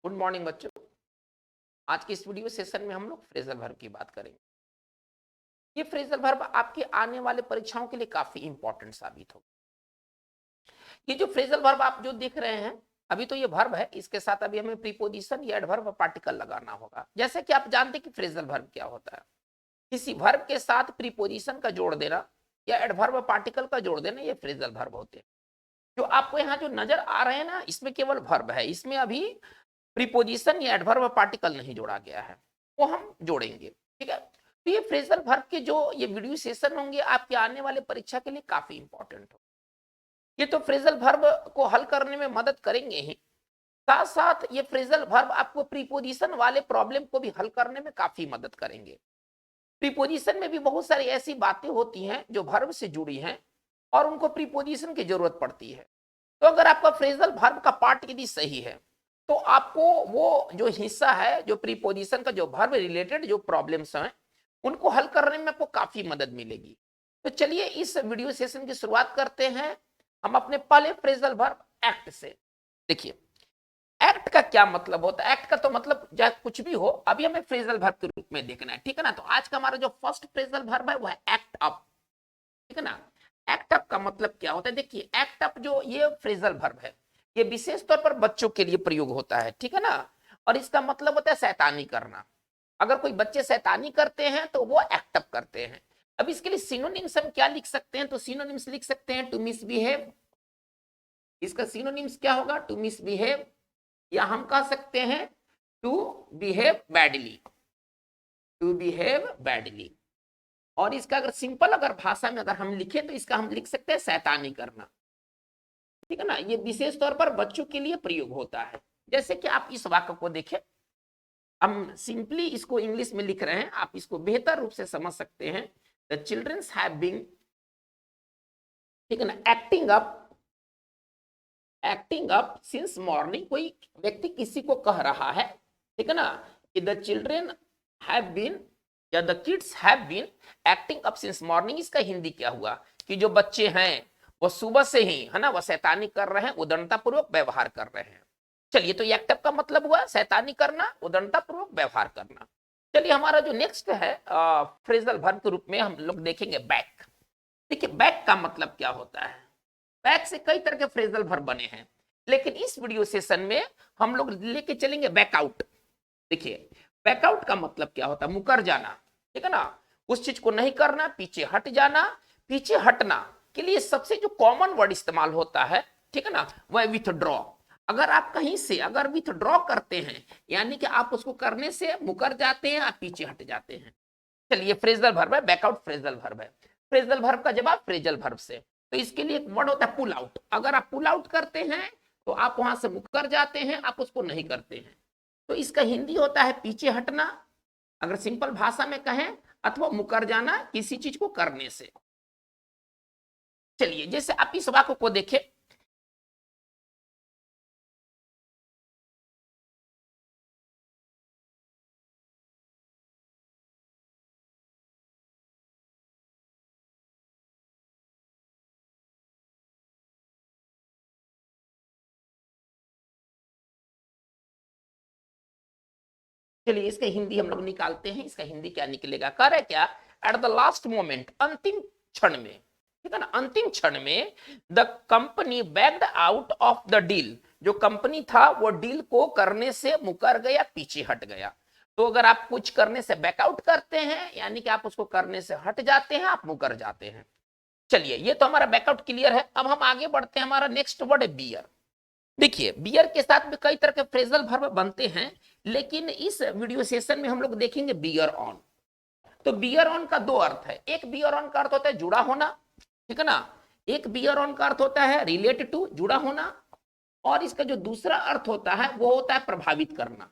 Good morning बच्चों। आज के इस वीडियो सेशन में हम लोग फ्रेजल वर्ब की बात करेंगे। ये फ्रेजल वर्ब आपके आने वाले परीक्षाओं के लिए काफी इंपॉर्टेंट साबित होगा। ये जो फ्रेजल वर्ब आप जो देख रहे हैं, अभी तो ये वर्ब है, इसके साथ अभी हमें प्रीपोजिशन या एडवर्ब पार्टिकल लगाना होगा। जैसे कि आप जानते हैं कि फ्रेजल वर्ब क्या होता है। किसी वर्ब के साथ प्रीपोजिशन का जोड़ देना या एडवर्ब पार्टिकल का जोड़ देना, ये फ्रेजल वर्ब होते हैं। जो आपको यहाँ जो नजर आ रहे हैं ना, इसमें केवल वर्ब है, इसमें अभी प्रीपोजिशन या एडवर्ब पार्टिकल नहीं जोड़ा गया है, वो हम जोड़ेंगे। ठीक है, तो ये फ्रेजल वर्ब के जो ये वीडियो सेशन होंगे आपके आने वाले परीक्षा के लिए काफी इंपॉर्टेंट हो। ये तो फ्रेजल वर्ब को हल करने में मदद करेंगे ही, साथ साथ ये फ्रेजल वर्ब आपको प्रीपोजिशन वाले प्रॉब्लम को भी हल करने में काफी मदद करेंगे। प्रीपोजिशन में भी बहुत सारी ऐसी बातें होती हैं जो वर्ब से जुड़ी हैं और उनको प्रीपोजिशन की जरूरत पड़ती है। तो अगर आपका फ्रेजल वर्ब का पार्ट यदि सही है तो आपको वो जो हिस्सा है, जो प्रीपोजिशन का जो वर्ब रिलेटेड जो प्रॉब्लम्स हैं, उनको हल करने में आपको काफी मदद मिलेगी। तो चलिए इस वीडियो सेशन की शुरुआत करते हैं हम अपने पहले फ्रेजल वर्ब एक्ट से। देखिए, एक्ट का क्या मतलब होता है। एक्ट का तो मतलब चाहे कुछ भी हो, अभी हमें फ्रेजल वर्ब के रूप में देखना है। ठीक है ना, तो आज का हमारा जो फर्स्ट फ्रेजल वर्ब है वो है एक्ट अप। ठीक है ना, एक्ट अप का मतलब क्या होता है। देखिए, एक्ट अप जो ये फ्रेजल वर्ब है, ये विशेष तौर पर बच्चों के लिए प्रयोग होता है। ठीक है ना, और इसका मतलब होता है शैतानी करना। अगर कोई बच्चे शैतानी करते हैं तो वो एक्ट अप करते हैं। अब इसके लिए सिनोनिम्स हम क्या लिख सकते हैं, तो सिनोनिम्स लिख सकते हैं टू मिसबिहेव। इसका सिनोनिम्स क्या होगा, टू मिसबिहेव, या हम कह सकते हैं to behave badly. To behave badly, और इसका अगर सिंपल अगर भाषा में अगर हम लिखे तो इसका हम लिख सकते हैं शैतानी करना। ठीक है ना, ये विशेष तौर पर बच्चों के लिए प्रयोग होता है। जैसे कि आप इस वाक्य को देखें, हम सिंपली इसको इंग्लिश में लिख रहे हैं, आप इसको बेहतर रूप से समझ सकते हैं। द चिल्ड्रंस हैव बीन, ठीक है ना, एक्टिंग अप सिंस मॉर्निंग। कोई व्यक्ति किसी को कह रहा है, ठीक है ना, कि द चिल्ड्रन हैव बीन या the kids have been acting up since morning. इसका हिंदी क्या हुआ कि जो बच्चे हैं वो सुबह से ही, है ना, वो शैतानी कर रहे हैं, उदंडता पूर्वक व्यवहार कर रहे हैं। चलिए, तो एक्ट अप का मतलब हुआ शैतानी करना, उदंडता पूर्वक व्यवहार करना। चलिए, हमारा जो नेक्स्ट है फ्रेजल वर्ब के रूप में हम लोग देखेंगे बैक। देखिए, बैक का मतलब क्या होता है। बैक से कई तरह के फ्रेजल वर्ब बने हैं, लेकिन इस वीडियो सेशन में हम लोग लेके चलेंगे बैकआउट। देखिए, बैकआउट का मतलब क्या होता है, मुकर जाना। ठीक है ना, उस चीज को नहीं करना, पीछे हट जाना। पीछे हटना के लिए सबसे जो कॉमन वर्ड इस्तेमाल होता है, ठीक है ना, वह विथड्रॉ। अगर आप कहीं से अगर विथड्रॉ करते हैं, यानी कि आप उसको करने से मुकर जाते हैं, आप पीछे हट जाते हैं। चलिए, फ्रेजल वर्ब है, बैकआउट फ्रेजल वर्ब है। फ्रेजल वर्ब का जवाब फ्रेजल वर्ब से। तो इसके लिए एक वर्ड होता है पुल आउट। अगर आप पुल आउट करते हैं तो आप वहां से मुकर जाते हैं, आप उसको नहीं करते हैं। तो इसका हिंदी होता है पीछे हटना, अगर सिंपल भाषा में कहें, अथवा मुकर जाना किसी चीज को करने से। चलिए, जैसे आप इस वाक्य को देखें, चलिए इसका हिंदी हम लोग निकालते हैं। इसका हिंदी क्या निकलेगा, कह रहे क्या, एट द लास्ट मोमेंट, अंतिम क्षण में। ठीक है ना, अंतिम क्षण में the company backed out of the deal. जो कंपनी था वो डील को करने से मुकर गया, पीछे हट गया। तो अगर आप कुछ करने से बैकआउट करते हैं, यानी कि आप उसको करने से हट जाते हैं, आप मुकर जाते हैं। चलिए, ये तो हमारा बैकआउट क्लियर है। अब हम आगे बढ़ते हैं, हमारा नेक्स्ट वर्ड है बियर। देखिए, बियर के साथ में कई तरह के फ्रेजल वर्ब बनते हैं, लेकिन इस वीडियो सेशन में हम लोग देखेंगे बियर ऑन। तो बियर ऑन का दो अर्थ है। एक बियर ऑन का अर्थ होता है जुड़ा होना, ठीक है ना, एक बियर ऑन का अर्थ होता है रिलेटेड टू, जुड़ा होना, और इसका जो दूसरा अर्थ होता है वो होता है प्रभावित करना।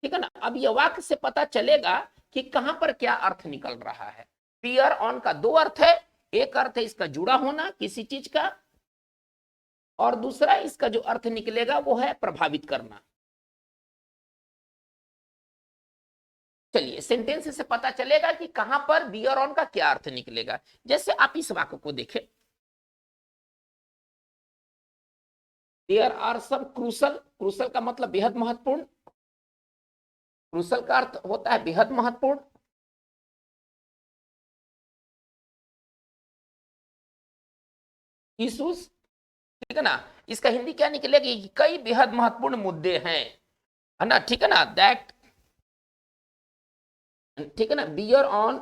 ठीक है ना, अब यह वाक्य से पता चलेगा कि कहां पर क्या अर्थ निकल रहा है। बियर ऑन का दो अर्थ है, एक अर्थ है इसका जुड़ा होना किसी चीज का, और दूसरा इसका जो अर्थ निकलेगा वो है प्रभावित करना। चलिए, सेंटेंस से पता चलेगा कि कहां पर बियर ऑन का क्या अर्थ निकलेगा। जैसे आप इस वाक्य को देखें, there are some crucial, crucial का मतलब बेहद महत्वपूर्ण, क्रूशल का अर्थ होता है बेहद महत्वपूर्ण। इशूज, ठीक है ना, इसका हिंदी क्या निकलेगा कि कई बेहद महत्वपूर्ण मुद्दे हैं, है ना, ठीक है ना, दैट, ठीक है ना, बियर ऑन,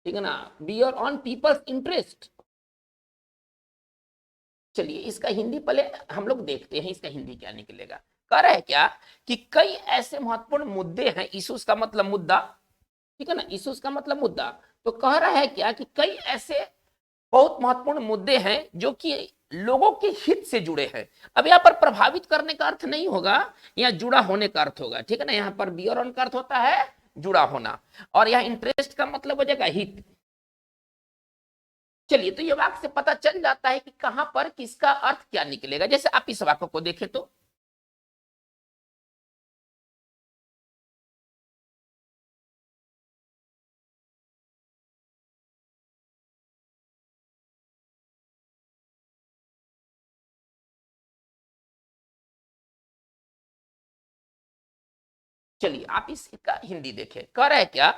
ठीक है ना, बियर ऑन पीपल्स इंटरेस्ट। चलिए इसका हिंदी पहले हम लोग देखते हैं, इसका हिंदी क्या निकलेगा। कह रहा है क्या कि कई ऐसे महत्वपूर्ण मुद्दे हैं, इशूज का मतलब मुद्दा, ठीक है ना, इशूज का मतलब मुद्दा। तो कह रहा है क्या कि कई ऐसे बहुत महत्वपूर्ण मुद्दे हैं जो कि लोगों के हित से जुड़े हैं। अब यहाँ पर प्रभावित करने का अर्थ नहीं होगा, यहाँ जुड़ा होने का अर्थ होगा, ठीक है ना, यहाँ पर बियर ऑन का अर्थ होता है जुड़ा होना, और यहाँ इंटरेस्ट का मतलब हो जाएगा हित। चलिए तो ये वाक्य से पता चल जाता है कि कहां पर किसका अर्थ क्या निकलेगा। जैसे आप इस वाक्य को देखें तो चलिए आप इसका हिंदी देखें। कह रहा है क्या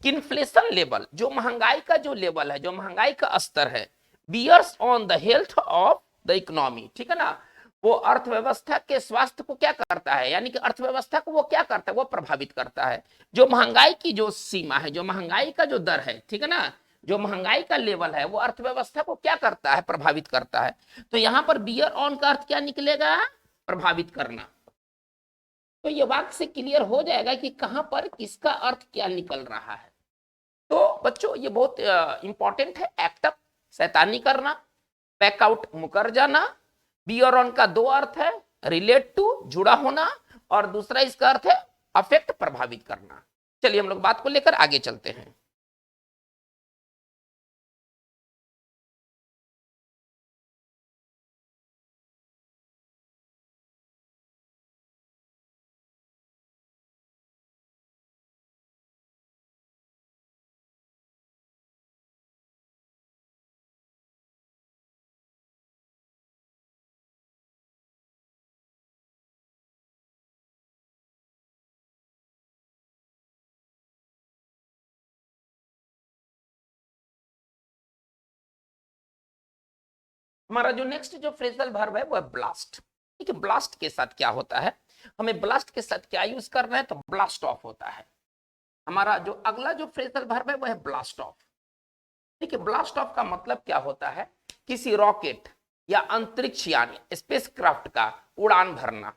कि इन्फ्लेशन लेवल, जो महंगाई का जो लेवल है, जो महंगाई का स्तर है, bears on the health of the economy, ठीक है ना, वो अर्थव्यवस्था के स्वास्थ्य को क्या करता है, यानी कि अर्थव्यवस्था को वो क्या करता है, वो प्रभावित करता है। जो महंगाई की जो सीमा है, जो महंगाई का जो दर है, ठीक है ना, जो महंगाई का लेवल है, वो अर्थव्यवस्था को क्या करता है, प्रभावित करता है। तो यहां पर बियर ऑन का अर्थ क्या निकलेगा, प्रभावित करना। तो ये वाक्य से क्लियर हो जाएगा कि कहां पर किसका अर्थ क्या निकल रहा है। तो बच्चों ये बहुत इंपॉर्टेंट है। एक्ट अप, शैतानी करना, बैक आउट, मुकर जाना। बी और ऑन का दो अर्थ है, रिलेट टू, जुड़ा होना, और दूसरा इसका अर्थ है अफेक्ट, प्रभावित करना। चलिए हम लोग बात को लेकर आगे चलते हैं। हमारा जो नेक्स्ट जो फ्रेजल वर्ब है वो है ब्लास्ट। ठीक है, ब्लास्ट के साथ क्या होता है, हमें ब्लास्ट के साथ क्या यूज करना है, तो ब्लास्ट ऑफ होता है। हमारा जो अगला जो फ्रेजल वर्ब है वो है ब्लास्ट ऑफ। ठीक है, ब्लास्ट ऑफ का मतलब क्या होता है, किसी रॉकेट या अंतरिक्ष यान, स्पेस क्राफ्ट का उड़ान भरना।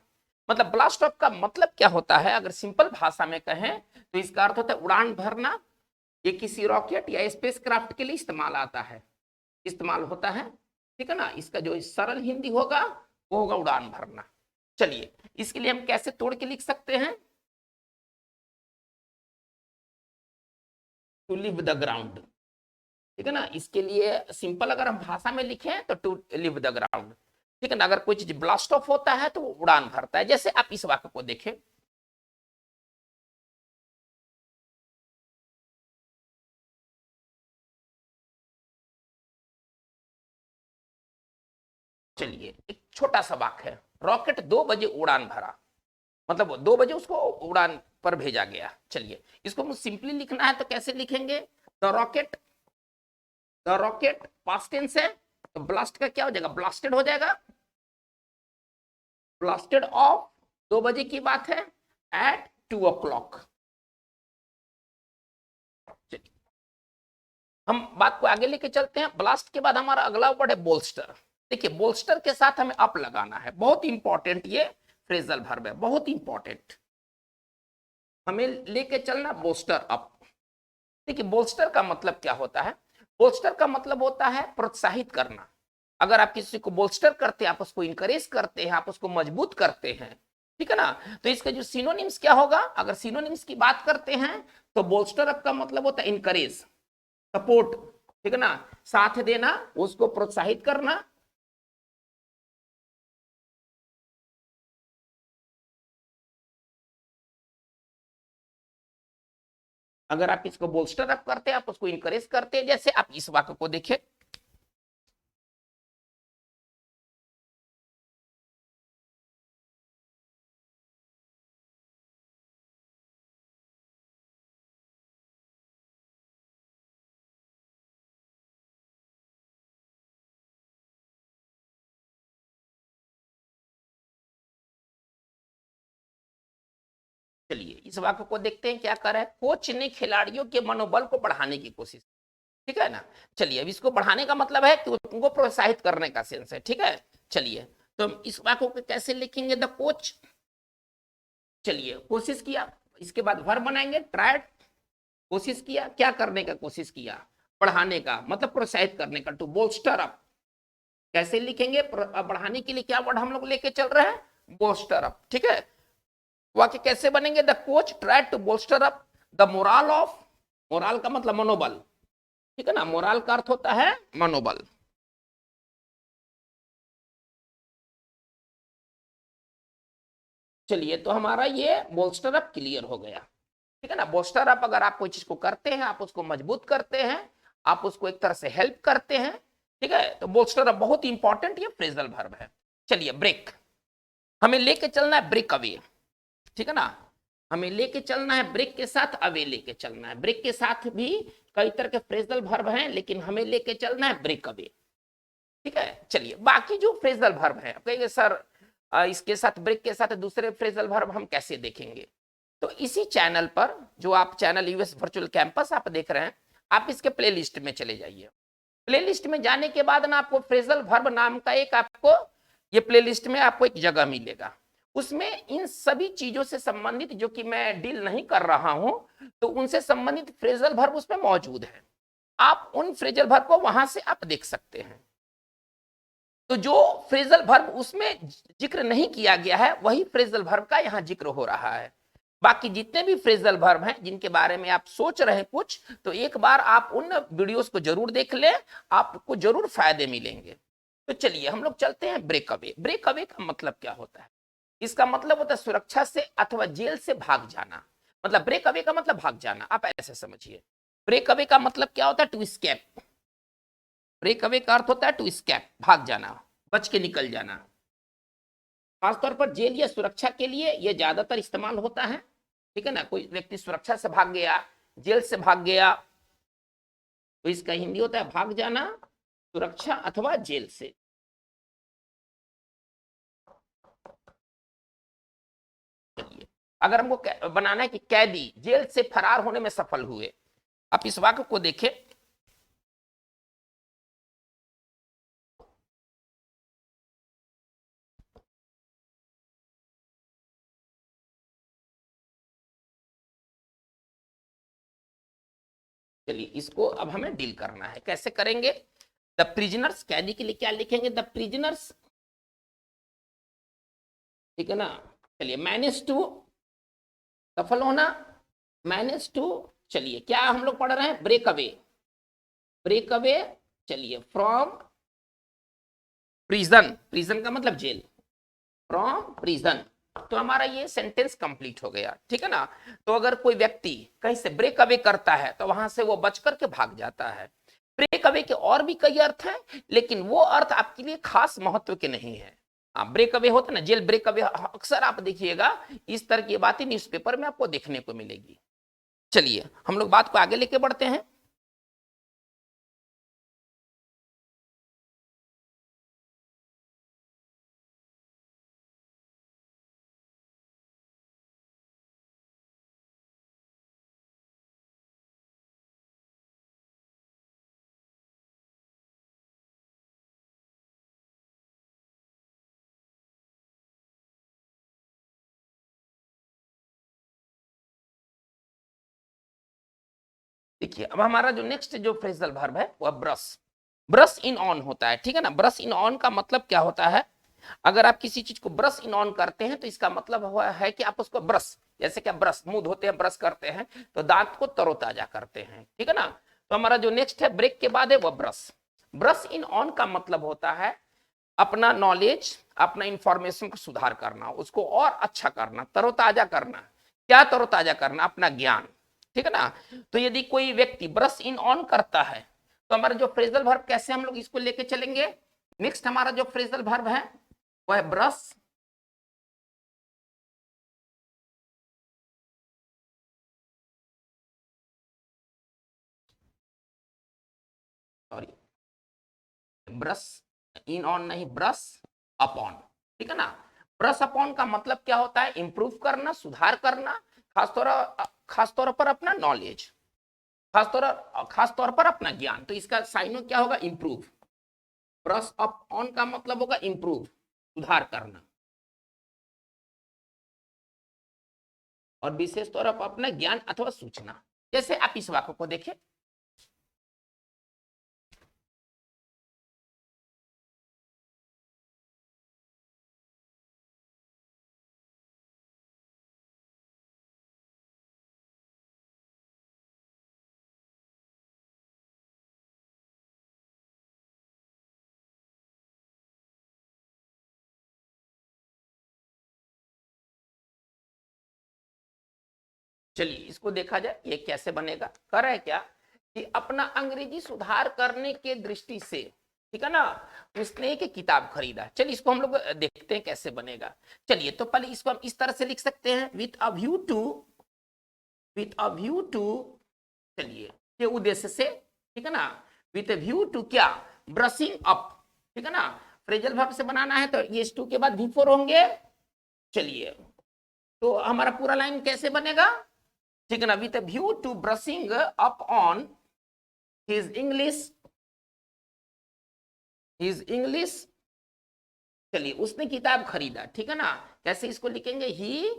मतलब ब्लास्ट ऑफ का मतलब क्या होता है, अगर सिंपल भाषा में कहें तो इसका अर्थ होता है उड़ान भरना। ये किसी रॉकेट या स्पेस क्राफ्ट के लिए इस्तेमाल आता है, इस्तेमाल होता है। ठीक है ना, इसका जो सरल हिंदी होगा वो होगा उड़ान भरना। चलिए इसके लिए हम कैसे तोड़ के लिख सकते हैं, टू लिव द ग्राउंड। ठीक है ना, इसके लिए सिंपल अगर हम भाषा में लिखें तो टू लिव द ग्राउंड। ठीक है ना, अगर कोई चीज ब्लास्ट ऑफ होता है तो वो उड़ान भरता है। जैसे आप इस वाक्य को देखें, चलिए एक छोटा सा वाक्य है, रॉकेट 2 बजे उड़ान भरा, मतलब 2 बजे उसको उड़ान पर भेजा गया। चलिए इसको हम सिंपली लिखना है तो कैसे लिखेंगे, the rocket, the rocket past tense है, तो ब्लास्ट का क्या हो जाएगा, ब्लास्टेड हो जाएगा, ब्लास्टेड ऑफ, 2 बजे की बात है, एट 2 o'clock। हम बात को आगे लेके चलते हैं। ब्लास्ट के बाद हमारा अगला वर्ड है बोल्स्टर। देखिए बोल्स्टर के साथ हमें अप लगाना है, बहुत इंपॉर्टेंट ये फ्रेजल वर्ब है, बहुत इंपॉर्टेंट। हमें लेके चलना बोल्स्टर अप। देखिए बोल्स्टर का मतलब क्या होता है, बोल्स्टर का मतलब होता है प्रोत्साहित करना। अगर आप किसी को बोल्स्टर करते हैं, आप उसको इंकरेज करते हैं, आप उसको मजबूत करते हैं, ठीक है ना, तो इसका जो सिनोनिम्स क्या होगा, अगर सिनोनिम्स की बात करते हैं तो बोल्स्टर अप का मतलब होता है इंकरेज, सपोर्ट, ठीक है ना, साथ देना, उसको प्रोत्साहित करना। अगर आप इसको बोल्स्टर अप करते हैं, आप उसको इंकरेज करते हैं। जैसे आप इस वाक्य को देखें, इस वाक्य को देखते हैं क्या कर रहा है। कोच ने खिलाड़ियों के मनोबल को बढ़ाने की कोशिश, ठीक है ना। चलिए, अब इसको बढ़ाने का मतलब है कि उनको प्रोत्साहित करने का सेंस है, ठीक है। चलिए, तो हम इस वाक्य को कैसे लिखेंगे, द कोच, चलिए कोशिश किया, इसके बाद वर्ब बनाएंगे ट्राइड, कोशिश किया, क्या करने का कोशिश किया, बढ़ाने का, मतलब प्रोत्साहित करने का, टू बोस्टर अप। कैसे लिखेंगे, बढ़ाने के लिए क्या वर्ड हम लोग लेके चल रहे हैं, बोस्टर अप, ठीक है। वाक्य कैसे बनेंगे, the coach tried to booster up the morale of, morale का मतलब मनोबल, ठीक है ना, मोरल का अर्थ होता है मनोबल। चलिए, तो हमारा ये बोस्टर अप क्लियर हो गया, ठीक है ना। बोस्टर अप, अगर आप कोई चीज को करते हैं, आप उसको मजबूत करते हैं, आप उसको एक तरह से हेल्प करते हैं, ठीक है, तो बोस्टर अप बहुत इंपॉर्टेंट ये फ्रेजल वर्ब है। चलिए, ब्रेक, हमें लेके चलना है ब्रेक अवे, ठीक है ना, हमें लेके चलना है ब्रेक के साथ, अवे लेके चलना है। ब्रेक के साथ भी कई तरह के फ्रेजल वर्ब हैं, लेकिन हमें लेके चलना है ब्रेक अवे, ठीक है। चलिए, बाकी जो फ्रेजल वर्ब है, कहेंगे सर इसके साथ ब्रेक के साथ दूसरे फ्रेजल वर्ब हम कैसे देखेंगे, तो इसी चैनल पर, जो आप चैनल यूएस वर्चुअल कैंपस आप देख रहे हैं, आप इसके प्लेलिस्ट में चले जाइए। प्लेलिस्ट में जाने के बाद ना आपको फ्रेजल वर्ब नाम का एक, आपको ये प्लेलिस्ट में आपको एक जगह मिलेगा, उसमें इन सभी चीजों से संबंधित, जो कि मैं डील नहीं कर रहा हूं, तो उनसे संबंधित फ्रेजल वर्ब उसमें मौजूद है। आप उन फ्रेजल वर्ब को वहां से आप देख सकते हैं। तो जो फ्रेजल वर्ब उसमें जिक्र नहीं किया गया है, वही फ्रेजल वर्ब का यहां जिक्र हो रहा है। बाकी जितने भी फ्रेजल वर्ब हैं जिनके बारे में आप सोच रहे हैं कुछ, तो एक बार आप उन वीडियोस को जरूर देख लें, आपको जरूर फायदे मिलेंगे। तो चलिए, हम लोग चलते हैं ब्रेक अवे। ब्रेक अवे का मतलब क्या होता है, इसका मतलब होता है सुरक्षा से अथवा जेल से भाग जाना। मतलब ब्रेक अवे का मतलब भाग जाना, आप ऐसे समझिए। ब्रेक अवे का मतलब क्या होता है, टू स्केप। ब्रेक अवे का अर्थ होता है टू स्केप, भाग जाना, बच के निकल जाना। खासतौर पर जेल या सुरक्षा के लिए यह ज्यादातर इस्तेमाल होता है, ठीक है ना। कोई व्यक्ति सुरक्षा से भाग गया, जेल से भाग गया, तो इसका हिंदी होता है भाग जाना, सुरक्षा अथवा जेल से। चलिए, अगर हमको बनाना है कि कैदी जेल से फरार होने में सफल हुए, आप इस वाक्य को देखें। चलिए, इसको अब हमें डील करना है, कैसे करेंगे। द प्रिजनर्स, कैदी के लिए क्या लिखेंगे, द प्रिजनर्स, ठीक है ना। चलिए, मैनेज टू, सफल होना, मैनेज टू, चलिए क्या हम लोग पढ़ रहे हैं, ब्रेक अवे, ब्रेक अवे, चलिए फ्रॉम प्रिजन, प्रिजन का मतलब जेल, फ्रॉम प्रिजन। तो हमारा ये सेंटेंस कंप्लीट हो गया, ठीक है ना। तो अगर कोई व्यक्ति कहीं से ब्रेक अवे करता है, तो वहां से वो बच करके भाग जाता है। ब्रेक अवे के और भी कई अर्थ हैं, लेकिन वो अर्थ आपके लिए खास महत्व के नहीं है। ब्रेक अवे होता है ना, जेल ब्रेक अवे, अक्सर आप देखिएगा इस तरह की बातें न्यूज़पेपर में आपको देखने को मिलेगी। चलिए, हम लोग बात को आगे लेके बढ़ते हैं। देखिए, अब हमारा जो नेक्स्ट जो फ्रेजल वर्ब है वह ब्रश, ब्रश इन ऑन होता है, ठीक है ना। ब्रश इन ऑन का मतलब क्या होता है, अगर आप किसी चीज को ब्रश इन ऑन करते हैं, तो इसका मतलब हुआ है कि आप उसको ब्रश, जैसे क्या ब्रश मुंह धोते हैं, ब्रश करते हैं, तो दांत को तरोताजा करते हैं, ठीक है ना। तो हमारा जो नेक्स्ट है ब्रेक के बाद है वह ब्रश। ब्रश इन ऑन का मतलब होता है अपना नॉलेज, अपना इंफॉर्मेशन को सुधार करना, उसको और अच्छा करना, तरोताजा करना। क्या तरोताजा करना, अपना ज्ञान, ठीक है ना। तो यदि कोई व्यक्ति ब्रश इन ऑन करता है, तो हमारा जो फ्रेजल वर्ब कैसे हम लोग इसको लेके चलेंगे। नेक्स्ट हमारा जो फ्रेजल वर्ब है वह है brush, sorry, brush in on नहीं, ब्रश अपॉन, ठीक है ना। ब्रश अपॉन का मतलब क्या होता है, इंप्रूव करना, सुधार करना, खासतौर पर अपना नॉलेज, खासतौर पर अपना ज्ञान। तो इसका साइनो क्या होगा? इंप्रूव। ब्रश अप ऑन का मतलब होगा इंप्रूव, सुधार करना। और विशेष तौर पर अपना ज्ञान अथवा सूचना। जैसे आप इस वाक्य को देखें, चलिए इसको देखा जाए ये कैसे बनेगा। कर रहा है क्या कि अपना अंग्रेजी सुधार करने के दृष्टि से, ठीक है ना, उसने एक किताब खरीदा। चलिए इसको हम लोग देखते हैं कैसे बनेगा। चलिए तो पहले इसको हम इस तरह से लिख सकते हैं, विथ अ व्यू टू, चलिए के उद्देश्य से, ठीक है ना, विथ व्यू टू क्या? ब्रशिंग अप, ठीक है ना। फ्रेजल वर्ब से बनाना है तो ये टू के बाद भी फोर होंगे। चलिए तो हमारा पूरा लाइन कैसे बनेगा? ठीक है ना, with view to brushing up on his English. चलिए उसने किताब खरीदा, ठीक है ना। कैसे इसको लिखेंगे? He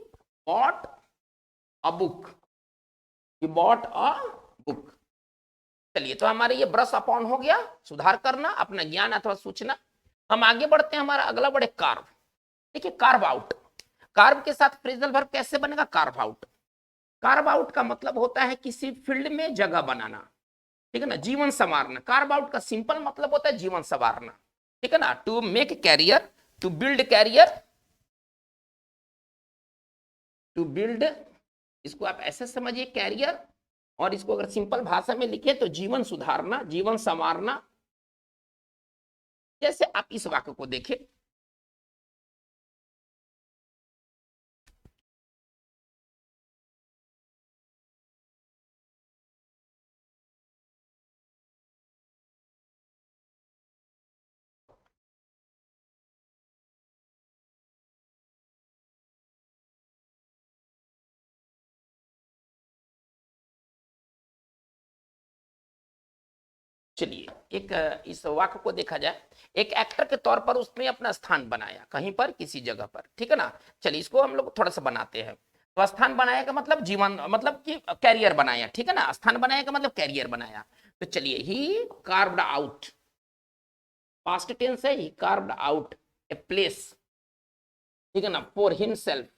bought a book, he bought a book. चलिए तो हमारे ये ब्रश अपॉन हो गया, सुधार करना, अपना ज्ञान अथवा सूचना। हम आगे बढ़ते हैं, हमारा अगला बढ़े कार्व। देखिए कार्व आउट, कार्व के साथ फ्रेजल वर्ब कैसे बनेगा? Carve out. कार्व आउट का मतलब होता है किसी फील्ड में जगह बनाना, ठीक है ना, जीवन संवारना। कार्व आउट का सिंपल मतलब होता है जीवन संवारना, ठीक है ना। To make career, to build career, to build, इसको आप ऐसे समझिए कैरियर। और इसको अगर सिंपल भाषा में लिखे तो जीवन सुधारना, जीवन संवारना। जैसे आप इस वाक्य को देखें, चलिए एक इस वाक्य को देखा जाए, एक एक्टर के तौर पर उसने अपना स्थान बनाया कहीं पर, किसी जगह पर, ठीक है ना। चलिए इसको हम लोग थोड़ा सा बनाते हैं। तो स्थान बनाया का मतलब जीवन, मतलब कि कैरियर बनाया, ठीक है ना। स्थान बनाया का मतलब कैरियर बनाया। तो चलिए ही कार्व्ड आउट, पास्ट टेंस है, ही कार्व्ड आउट ए प्लेस, ठीक है ना, फॉर हिमसेल्फ।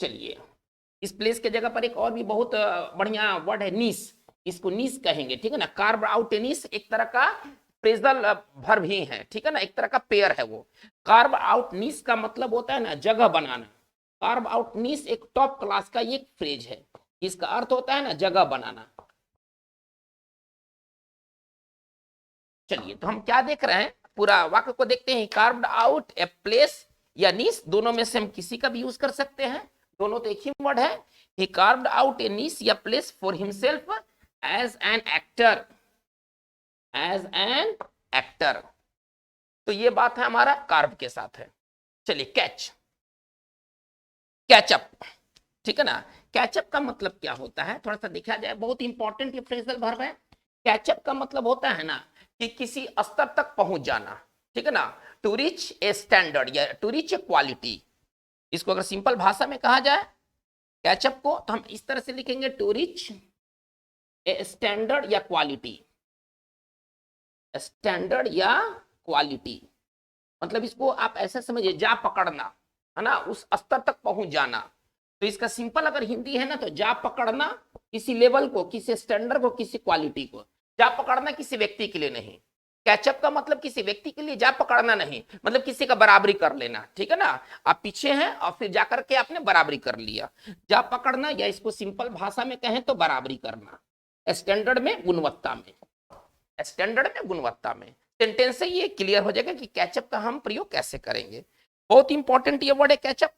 चलिए इस प्लेस के जगह पर एक और भी बहुत बढ़िया वर्ड है, नीस। इसको नीस कहेंगे, ठीक है ना। कार्व आउट नीस एक तरह का प्रेजल वर्ब ही है, ठीक है ना, एक तरह का पेयर है वो। कार्व आउट नीस का मतलब होता है ना जगह बनाना। कार्व आउट नीस एक टॉप क्लास का एक फ्रेज है, इसका अर्थ होता है ना जगह बनाना। चलिए तो हम क्या देख रहे हैं, पूरा वाक्य को देखते हैं। कार्व्ड आउट ए प्लेस या नीस, दोनों में से हम किसी का भी यूज कर सकते हैं, दोनों तो एक ही वर्ड है। ही कार्व्ड आउट ए नीस या place for himself as an actor, as an actor. तो ये बात है हमारा कार्व के साथ है। चलिए कैच, कैचअप, ठीक है ना। कैचअप का मतलब क्या होता है, थोड़ा सा देखा जाए, बहुत इंपॉर्टेंट ये फ्रेजल वर्ब है। कैचअप का मतलब होता है ना कि किसी स्तर तक पहुंच जाना, ठीक है ना। टू रीच ए स्टैंडर्ड या टू रीच ए क्वालिटी। इसको अगर सिंपल भाषा में कहा जाए कैचअप को, तो हम इस तरह से लिखेंगे, टू रीच ए स्टैंडर्ड या क्वालिटी, स्टैंडर्ड या क्वालिटी। मतलब इसको आप ऐसे समझिए, जा पकड़ना, है ना, उस स्तर तक पहुंच जाना। तो इसका सिंपल अगर हिंदी है ना, तो जा पकड़ना किसी लेवल को, किसी स्टैंडर्ड को, किसी क्वालिटी को। जा पकड़ना किसी व्यक्ति के लिए नहीं। कैचअप का मतलब किसी व्यक्ति के लिए जा पकड़ना नहीं, मतलब किसी का बराबरी कर लेना, ठीक है ना। आप पीछे हैं और फिर जाकर के आपने बराबरी कर लिया, जा पकड़ना, या इसको सिंपल भाषा में कहें तो बराबरी करना, स्टैंडर्ड में, गुणवत्ता में, स्टैंडर्ड में, गुणवत्ता में। सेंटेंस से ये क्लियर हो जाएगा कि कैचअप का हम प्रयोग कैसे करेंगे। बहुत इंपॉर्टेंट ये वर्ड है कैचअप।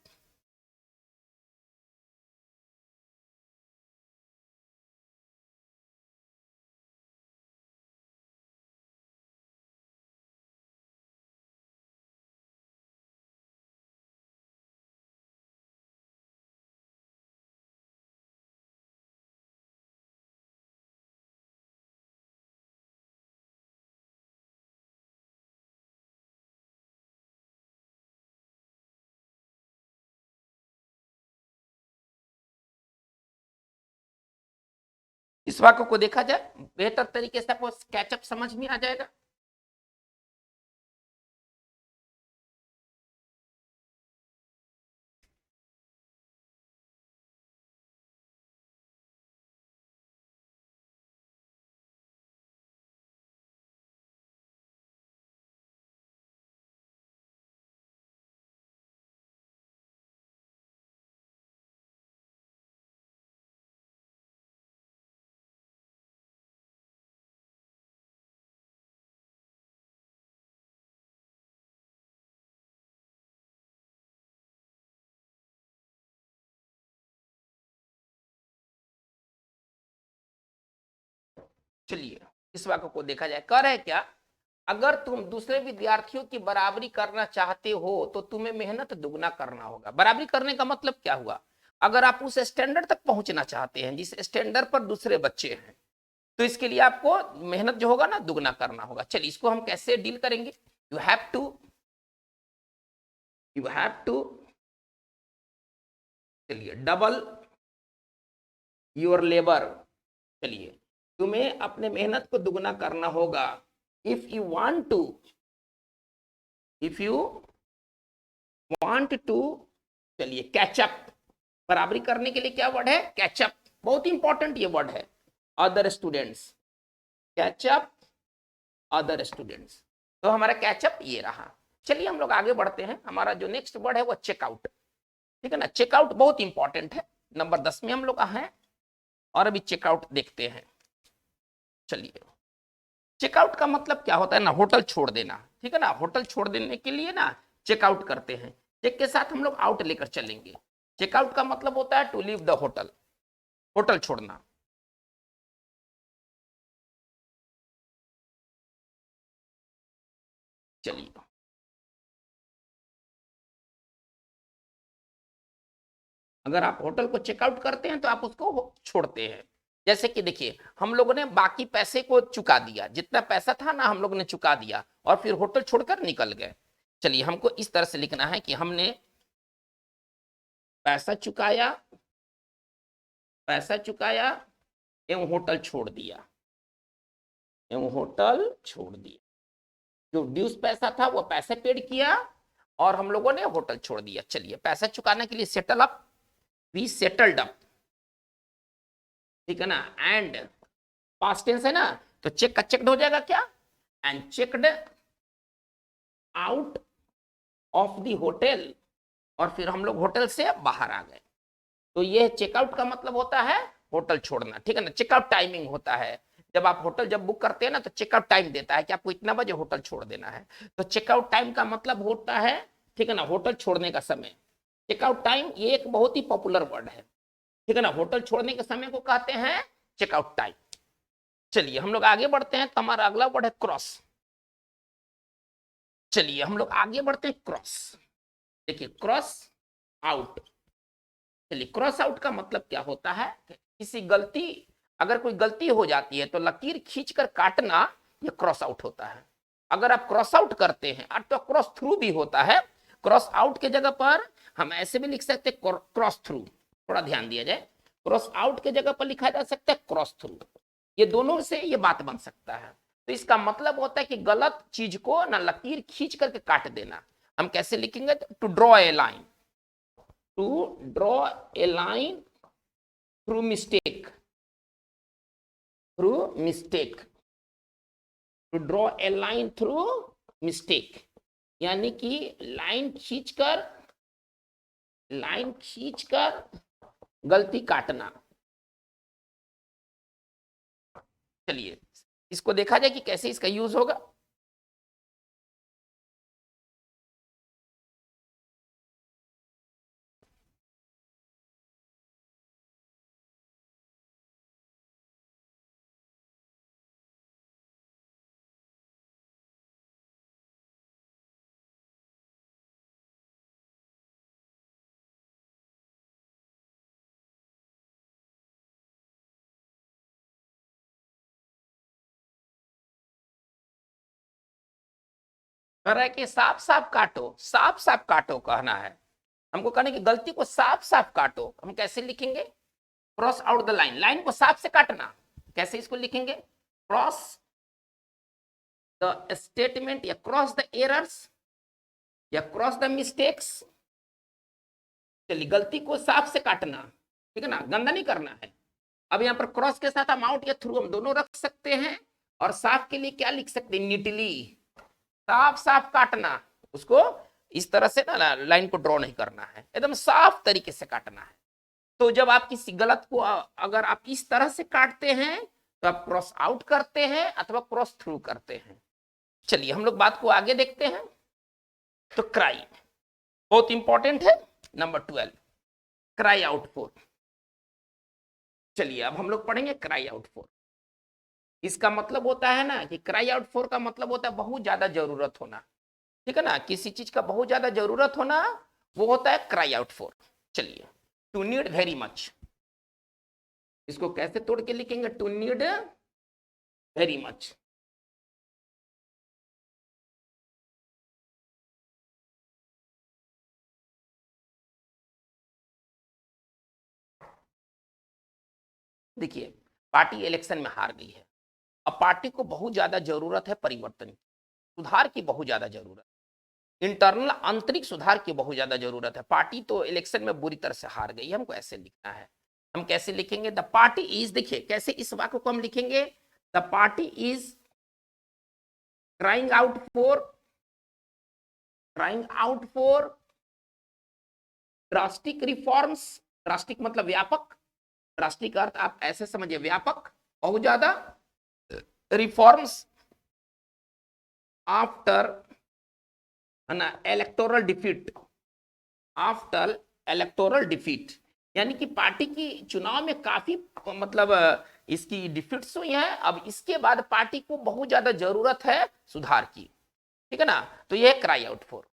इस वाक्य को देखा जाए बेहतर तरीके से आपको कैचअप समझ में आ जाएगा। चलिए इस वाक्य को देखा जाए, कह रहे क्या, अगर तुम दूसरे विद्यार्थियों की बराबरी करना चाहते हो तो तुम्हें मेहनत दुगना करना होगा। बराबरी करने का मतलब क्या हुआ, अगर आप उस स्टैंडर्ड तक पहुंचना चाहते हैं जिस स्टैंडर्ड पर दूसरे बच्चे हैं, तो इसके लिए आपको मेहनत जो होगा ना दुगना करना होगा। चलिए इसको हम कैसे डील करेंगे, यू हैव टू चलिए डबल योर लेबर। चलिए तुम्हें अपने मेहनत को दुगना करना होगा। इफ यू वांट टू चलिए कैचअप, बराबरी करने के लिए क्या वर्ड है, कैचअप, बहुत इंपॉर्टेंट ये वर्ड है। Other students, catch up other students, तो हमारा कैचअप ये रहा। चलिए हम लोग आगे बढ़ते हैं, हमारा जो नेक्स्ट वर्ड है वो चेकआउट, ठीक है ना। चेकआउट बहुत इंपॉर्टेंट है, नंबर 10 में हम लोग हैं और अभी चेकआउट देखते हैं। चलिए चेकआउट का मतलब क्या होता है ना, होटल छोड़ देना, ठीक है ना। होटल छोड़ देने के लिए ना चेकआउट करते हैं, चेक के साथ हम लोग आउट लेकर चलेंगे। चेकआउट का मतलब होता है to leave the hotel, hotel छोड़ना। चलिए अगर आप होटल को चेकआउट करते हैं तो आप उसको छोड़ते हैं। जैसे कि देखिए हम लोगों ने बाकी पैसे को चुका दिया, जितना पैसा था ना हम लोग ने चुका दिया और फिर होटल छोड़कर निकल गए। चलिए हमको इस तरह से लिखना है कि हमने पैसा चुकाया, पैसा चुकाया एवं होटल छोड़ दिया, एवं होटल छोड़ दिया। जो ड्यूस पैसा था वो पैसे पेड किया और हम लोगों ने होटल छोड़ दिया। चलिए पैसा चुकाने के लिए settle up, we settled up, ठीक है ना। एंड पास्ट टेंस है ना, तो चेक का चेक्ड हो जाएगा क्या, and checked out of the hotel, और फिर हम लोग होटल से बाहर आ गए। तो ये चेकआउट का मतलब होता है होटल छोड़ना, ठीक है ना। चेकआउट टाइमिंग होता है, जब आप होटल जब बुक करते हैं ना तो चेकआउट टाइम देता है कि आपको इतना बजे होटल छोड़ देना है। तो चेकआउट टाइम का मतलब होता है, ठीक है ना, होटल छोड़ने का समय। चेकआउट टाइम ये एक बहुत ही पॉपुलर वर्ड है, ठीक है ना। होटल छोड़ने के समय को कहते हैं चेकआउट टाइम। चलिए हम लोग आगे बढ़ते हैं, तो हमारा अगला वर्ड है क्रॉस। चलिए हम लोग आगे बढ़ते हैं, क्रॉस। देखिए क्रॉस आउट, चलिए क्रॉस आउट का मतलब क्या होता है, किसी गलती, अगर कोई गलती हो जाती है तो लकीर खींचकर काटना, ये क्रॉस आउट होता है। अगर आप क्रॉस आउट करते हैं तो क्रॉस थ्रू भी होता है। क्रॉस आउट के जगह पर हम ऐसे भी लिख सकते हैं क्रॉस थ्रू, थोड़ा ध्यान दिया जाए, क्रॉस आउट के जगह पर लिखा जा सकता है क्रॉस थ्रू। ये दोनों से ये बात बन सकता है। तो इसका मतलब होता है कि गलत चीज को ना लकीर खींच करके काट देना। हम कैसे लिखेंगे, to draw a line, to draw a line through mistake, through mistake, to draw a line through mistake, यानी कि लाइन खींचकर गलती काटना। चलिए इसको देखा जाए कि कैसे इसका यूज होगा। कह रहा है कि साफ साफ काटो, साफ साफ काटो कहना है हमको, कहने की गलती को साफ साफ काटो। हम कैसे लिखेंगे, cross out the line, line को साफ से काटना, कैसे इसको लिखेंगे? क्रॉस द स्टेटमेंट या क्रॉस द एरर्स या क्रॉस द मिस्टेक्स। चलिए, गलती को साफ से काटना, ठीक है ना, गंदा नहीं करना है। अब यहाँ पर क्रॉस के साथ हम आउट या थ्रू हम दोनों रख सकते हैं। और साफ के लिए क्या लिख सकते हैं? नीटली, साफ साफ काटना, उसको इस तरह से ना लाइन को ड्रॉ नहीं करना है, एकदम साफ तरीके से काटना है। तो जब आप किसी गलत को अगर आप इस तरह से काटते हैं तो आप क्रॉस आउट करते हैं अथवा क्रॉस थ्रू करते हैं। चलिए हम लोग बात को आगे देखते हैं। तो क्राई बहुत इंपॉर्टेंट है। Number 12, cry out for. चलिए अब हम लोग पढ़ेंगे क्राई आउट फॉर। इसका मतलब होता है ना कि क्राई आउट फॉर का मतलब होता है बहुत ज्यादा जरूरत होना, ठीक है ना, किसी चीज का बहुत ज्यादा जरूरत होना, वो होता है क्राई आउट फॉर। चलिए, टू नीड वेरी मच, इसको कैसे तोड़ के लिखेंगे? To need very much. देखिए, पार्टी इलेक्शन में हार गई है, अब पार्टी को बहुत ज्यादा जरूरत है परिवर्तन की, सुधार की बहुत ज्यादा जरूरत, इंटरनल आंतरिक सुधार की बहुत ज्यादा जरूरत है। पार्टी तो इलेक्शन में बुरी तरह से हार गई है, हमको ऐसे लिखना है। हम कैसे लिखेंगे? द पार्टी इज, देखिए कैसे इस वाक्य को हम लिखेंगे, the party is trying out for drastic reforms. Drastic मतलब व्यापक, ड्रास्टिक अर्थ आप ऐसे समझिए व्यापक, बहुत ज्यादा, reforms after electoral defeat, after electoral defeat, यानी कि पार्टी की चुनाव में काफी मतलब इसकी डिफीट्स हुई हैं, अब इसके बाद पार्टी को बहुत ज्यादा जरूरत है सुधार की, ठीक है ना। तो ये क्राई आउट फॉर।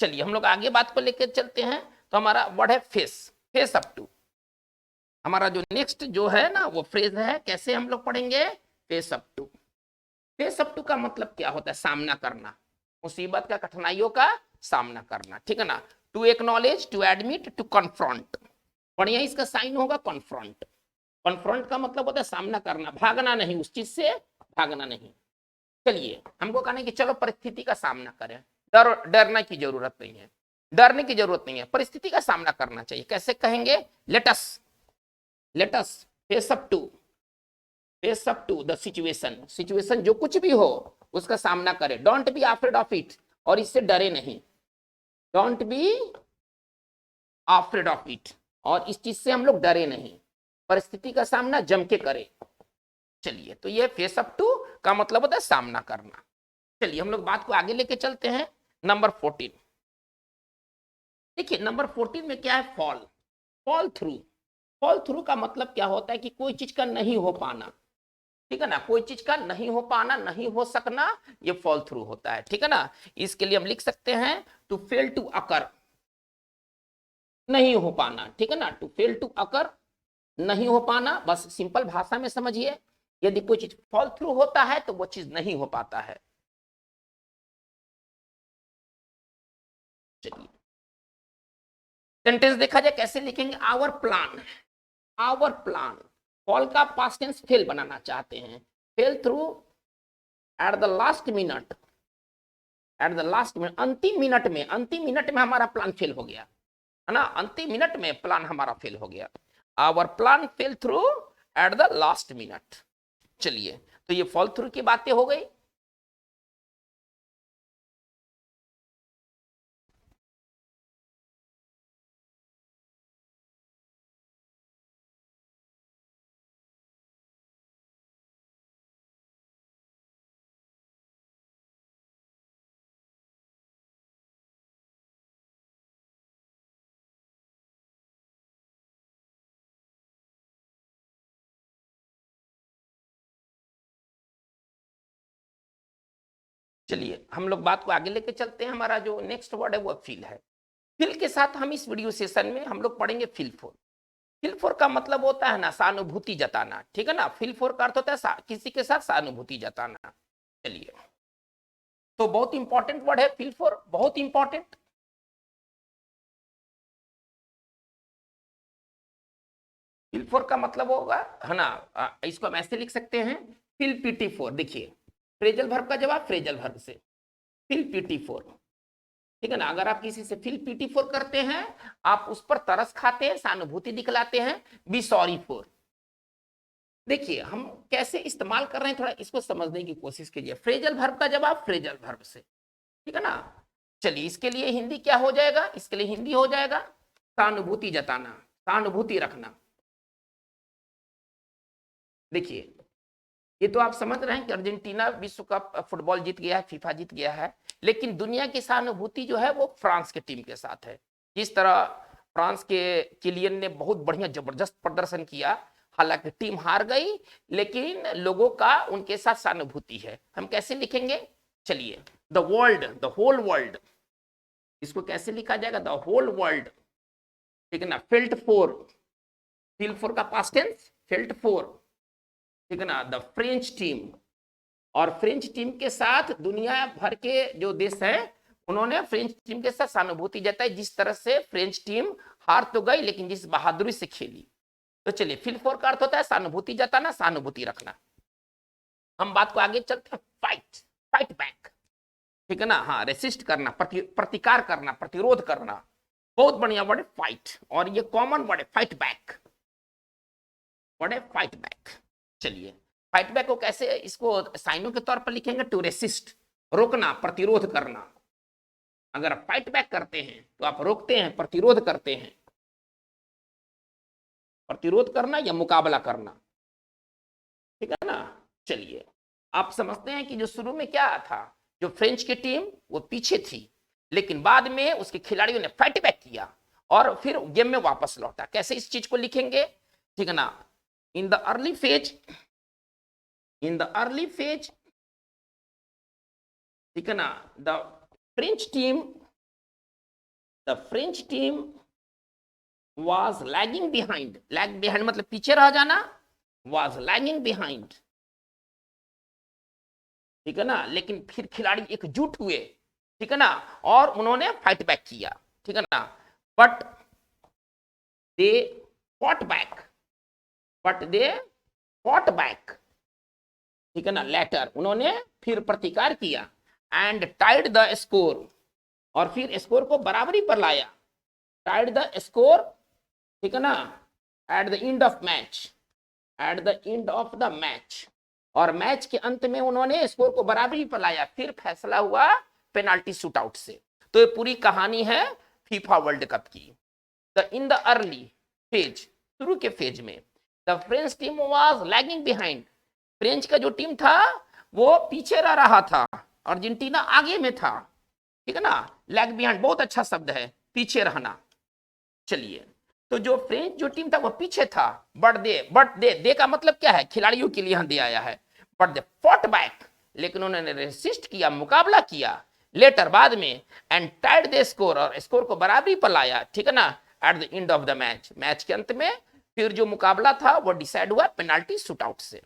चलिए हम लोग आगे बात को लेकर चलते हैं। तो हमारा वर्ड है फेस, फेस अप टू। हमारा जो नेक्स्ट जो है ना वो फ्रेज है, कैसे हम लोग पढ़ेंगे? Face up to. Face up to का मतलब क्या होता है? सामना करना, मुसीबत का, कठिनाइयों का सामना करना, ठीक है ना। To acknowledge, to admit, to confront. बढ़िया, इसका साइन होगा कन्फ्रंट। कन्फ्रंट का मतलब होता है सामना करना, भागना नहीं, उस चीज से भागना नहीं। चलिए हमको कहना है कि चलो परिस्थिति का सामना करें, डरने की जरूरत नहीं है, डरने की जरूरत नहीं है, परिस्थिति का सामना करना चाहिए। कैसे कहेंगे? Let's face up to the situation. Situation जो कुछ भी हो उसका सामना करें। Don't be afraid of it, और इससे डरे नहीं। Don't be afraid of it, और इस चीज से हम लोग डरे नहीं, परिस्थिति का सामना जम के करें। चलिए, तो ये फेस अप टू का मतलब होता है सामना करना। चलिए हम लोग बात को आगे लेके चलते हैं। नंबर 14, देखिए नंबर 14 में क्या है? Fall, fall through. Fall through का मतलब क्या होता है? कि कोई चीज का नहीं हो पाना, ठीक है ना, कोई चीज का नहीं हो पाना, नहीं हो सकना, ये फॉल थ्रू होता है, ठीक है ना। इसके लिए हम लिख सकते हैं टू फेल टू अकर, नहीं हो पाना, ठीक है ना, टू फेल टू अकर, नहीं हो पाना। बस सिंपल भाषा में समझिए, यदि कोई चीज फॉल थ्रू होता है तो वो चीज नहीं हो पाता है। चलिए सेंटेंस देखा जाए कैसे लिखेंगे? Our plan, our plan. Fall का पास्ट टेंस फेल बनाना चाहते हैं, fell through at the last minute, at the last minute, अंतिम मिनट में, अंतिम मिनट में हमारा प्लान फेल हो गया, है ना, अंतिम मिनट में प्लान हमारा फेल हो गया। Our plan fell through at the last minute. चलिए, तो ये फॉल थ्रू की बातें हो गई। चलिए हम लोग बात को आगे लेके चलते हैं। हमारा जो नेक्स्ट वर्ड है वो फील है। फील के साथ हम इस वीडियो सेशन में हम लोग पढ़ेंगे फील फॉर। फील फॉर का मतलब होता है ना सहानुभूति जताना, ठीक है ना। फील फॉर का अर्थ होता है किसी के साथ सहानुभूति जताना। चलिए, तो बहुत इंपॉर्टेंट वर्ड है फील फॉर, बहुत इंपॉर्टेंट। फिल फोर का मतलब होगा, है ना, इसको हम ऐसे लिख सकते हैं, फिल पीटी फोर। देखिए फ्रेजल वर्ब का जवाब फ्रेजल वर्ब से, फिल पीटी फोर, ठीक है ना। अगर आप किसी से फिल पीटी फोर करते हैं, आप उस पर तरस खाते हैं, सहानुभूति दिखलाते हैं, बी सॉरी फोर। देखिए हम कैसे इस्तेमाल कर रहे हैं, थोड़ा इसको समझने की कोशिश कीजिए। फ्रेजल वर्ब का जवाब फ्रेजल वर्ब से, ठीक है ना। चलिए इसके लिए हिंदी क्या हो जाएगा, इसके लिए हिंदी हो जाएगा सहानुभूति जताना, सहानुभूति रखना। देखिए ये तो आप समझ रहे हैं कि अर्जेंटीना विश्व कप फुटबॉल जीत गया है, फीफा जीत गया है, लेकिन दुनिया की सहानुभूति जो है वो फ्रांस के टीम के साथ है। जिस तरह फ्रांस के किलियन ने बहुत बढ़िया जबरदस्त प्रदर्शन किया, हालांकि टीम हार गई, लेकिन लोगों का उनके साथ सहानुभूति है। हम कैसे लिखेंगे, चलिए, the world, the whole world, इसको कैसे लिखा जाएगा, द होल वर्ल्ड, ठीक है ना, फेल्ट फोर, फील फोर का पास्ट टेंस फेल्ट फोर, ठीक है ना, द फ्रेंच टीम। और फ्रेंच टीम के साथ दुनिया भर के जो देश है, उन्होंने फ्रेंच टीम के साथ सहानुभूति जताई। जिस तरह से फ्रेंच टीम हार तो गई, लेकिन जिस बहादुरी से खेली। तो चलिए फिल फोर का अर्थ होता है सहानुभूति जताना, सहानुभूति रखना। हम बात को आगे चलते हैं, फाइट, फाइट बैक, ठीक है ना, हाँ, रेसिस्ट करना, प्रतिकार करना, प्रतिरोध करना, बहुत बढ़िया वर्ड है फाइट। और ये कॉमन वर्ड है फाइट बैक, वर्ड है फाइट बैक। चलिए फाइट बैक को कैसे, इसको साइनों के तौर पर लिखेंगे, टू रेसिस्ट, रोकना, प्रतिरोध करना। अगर आप फाइट बैक करते हैं तो आप रोकते हैं, प्रतिरोध करते हैं, प्रतिरोध करना या मुकाबला करना, ठीक है ना। चलिए आप समझते हैं कि जो शुरू में क्या था, जो फ्रेंच की टीम वो पीछे थी, लेकिन बाद में उसके खिलाड़ियों ने फाइट बैक किया और फिर गेम में वापस लौटा। कैसे इस चीज को लिखेंगे, ठीक है ना, in the early phase, in the early phase, ठीक है ना, the French team, the French team was lagging behind, lag behind मतलब पीछे रह जाना, was lagging behind, ठीक है ना। लेकिन फिर खिलाड़ी एकजुट हुए, ठीक है ना, और उन्होंने फाइट बैक किया, ठीक है ना। But they fought back, but they fought back, ठीक है ना, लेटर, उन्होंने फिर प्रतिकार किया, एंड टाइड द स्कोर, और फिर स्कोर को बराबरी पर लाया, टाइड द स्कोर, ठीक है ना, at the end of match, at the end of the match, और मैच के अंत में उन्होंने स्कोर को बराबरी पर लाया। फिर फैसला हुआ पेनाल्टी शूटआउट से। तो ये पूरी कहानी है फीफा वर्ल्ड कप की। The in the early phase, शुरू के फेज में, the French team was lagging behind, French का जो टीम था वो पीछे रह रहा था, अर्जेंटीना आगे में था, ठीक है ना। लैग बिहाइंड बहुत अच्छा शब्द है, पीछे रहना। चलिए तो जो फ्रेंच जो टीम था वो पीछे था, बट दे का मतलब क्या है, खिलाड़ियों के लिए यहां दे आया है, बट दे फॉट बैक, लेकिन उन्होंने रेसिस्ट किया, मुकाबला किया, लेटर बाद में, एंड टाइड द स्कोर, और स्कोर को बराबरी पर लाया, ठीक है ना, at the end of the match, match के अंत में फिर जो मुकाबला था वो डिसाइड हुआ पेनाल्टी शूटआउट से।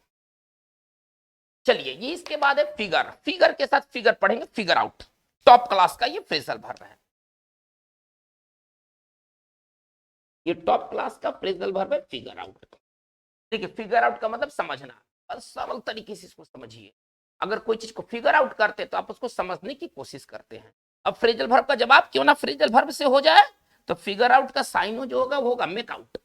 चलिए ये इसके बाद है फिगर, फिगर के साथ फिगर पढ़ेंगे, फिगर आउट, टॉप क्लास का ये फ्रेजल वर्ब है, ये टॉप क्लास का फ्रेजल वर्ब है फिगर आउट। देखिए फिगर आउट का मतलब समझना, और सरल तरीके से इसको समझिए। अगर कोई चीज को फिगर आउट करते हैं तो आप उसको समझने की कोशिश करते हैं। अब फ्रेजल वर्ब का जवाब क्यों ना फ्रेजल वर्ब से हो जाए, तो फिगर आउट का साइनो जो होगा वो होगा मेक आउट,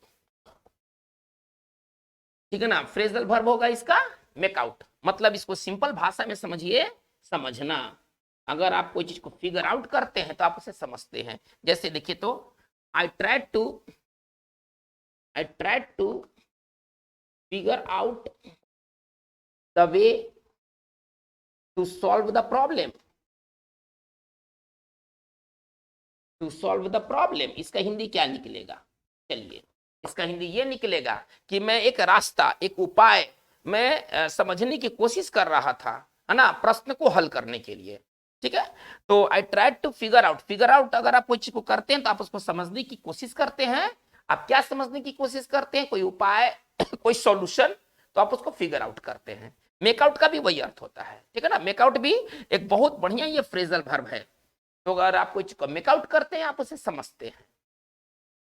ठीक है ना। फ्रेजल वर्ब होगा इसका मेक आउट, मतलब इसको सिंपल भाषा में समझिए, समझना। अगर आप कोई चीज को फिगर आउट करते हैं तो आप उसे समझते हैं। जैसे देखिए तो I tried to figure out the way to solve the problem, to solve the problem, इसका हिंदी क्या निकलेगा, चलिए इसका हिंदी ये निकलेगा कि मैं एक रास्ता, एक उपाय मैं समझने की कोशिश कर रहा था, है ना, प्रश्न को हल करने के लिए, ठीक है। तो I tried to figure out, figure out अगर आप कोई चीज को करते हैं तो आप उसको समझने की कोशिश करते हैं। आप क्या समझने की कोशिश करते हैं, कोई उपाय, कोई सॉल्यूशन, तो आप उसको फिगर आउट करते हैं। मेकआउट का भी वही अर्थ होता है, ठीक है ना। मेकआउट भी एक बहुत बढ़िया ये फ्रेजल वर्ब है। तो अगर आप कोई चीज को मेकआउट करते हैं आप उसे समझते हैं।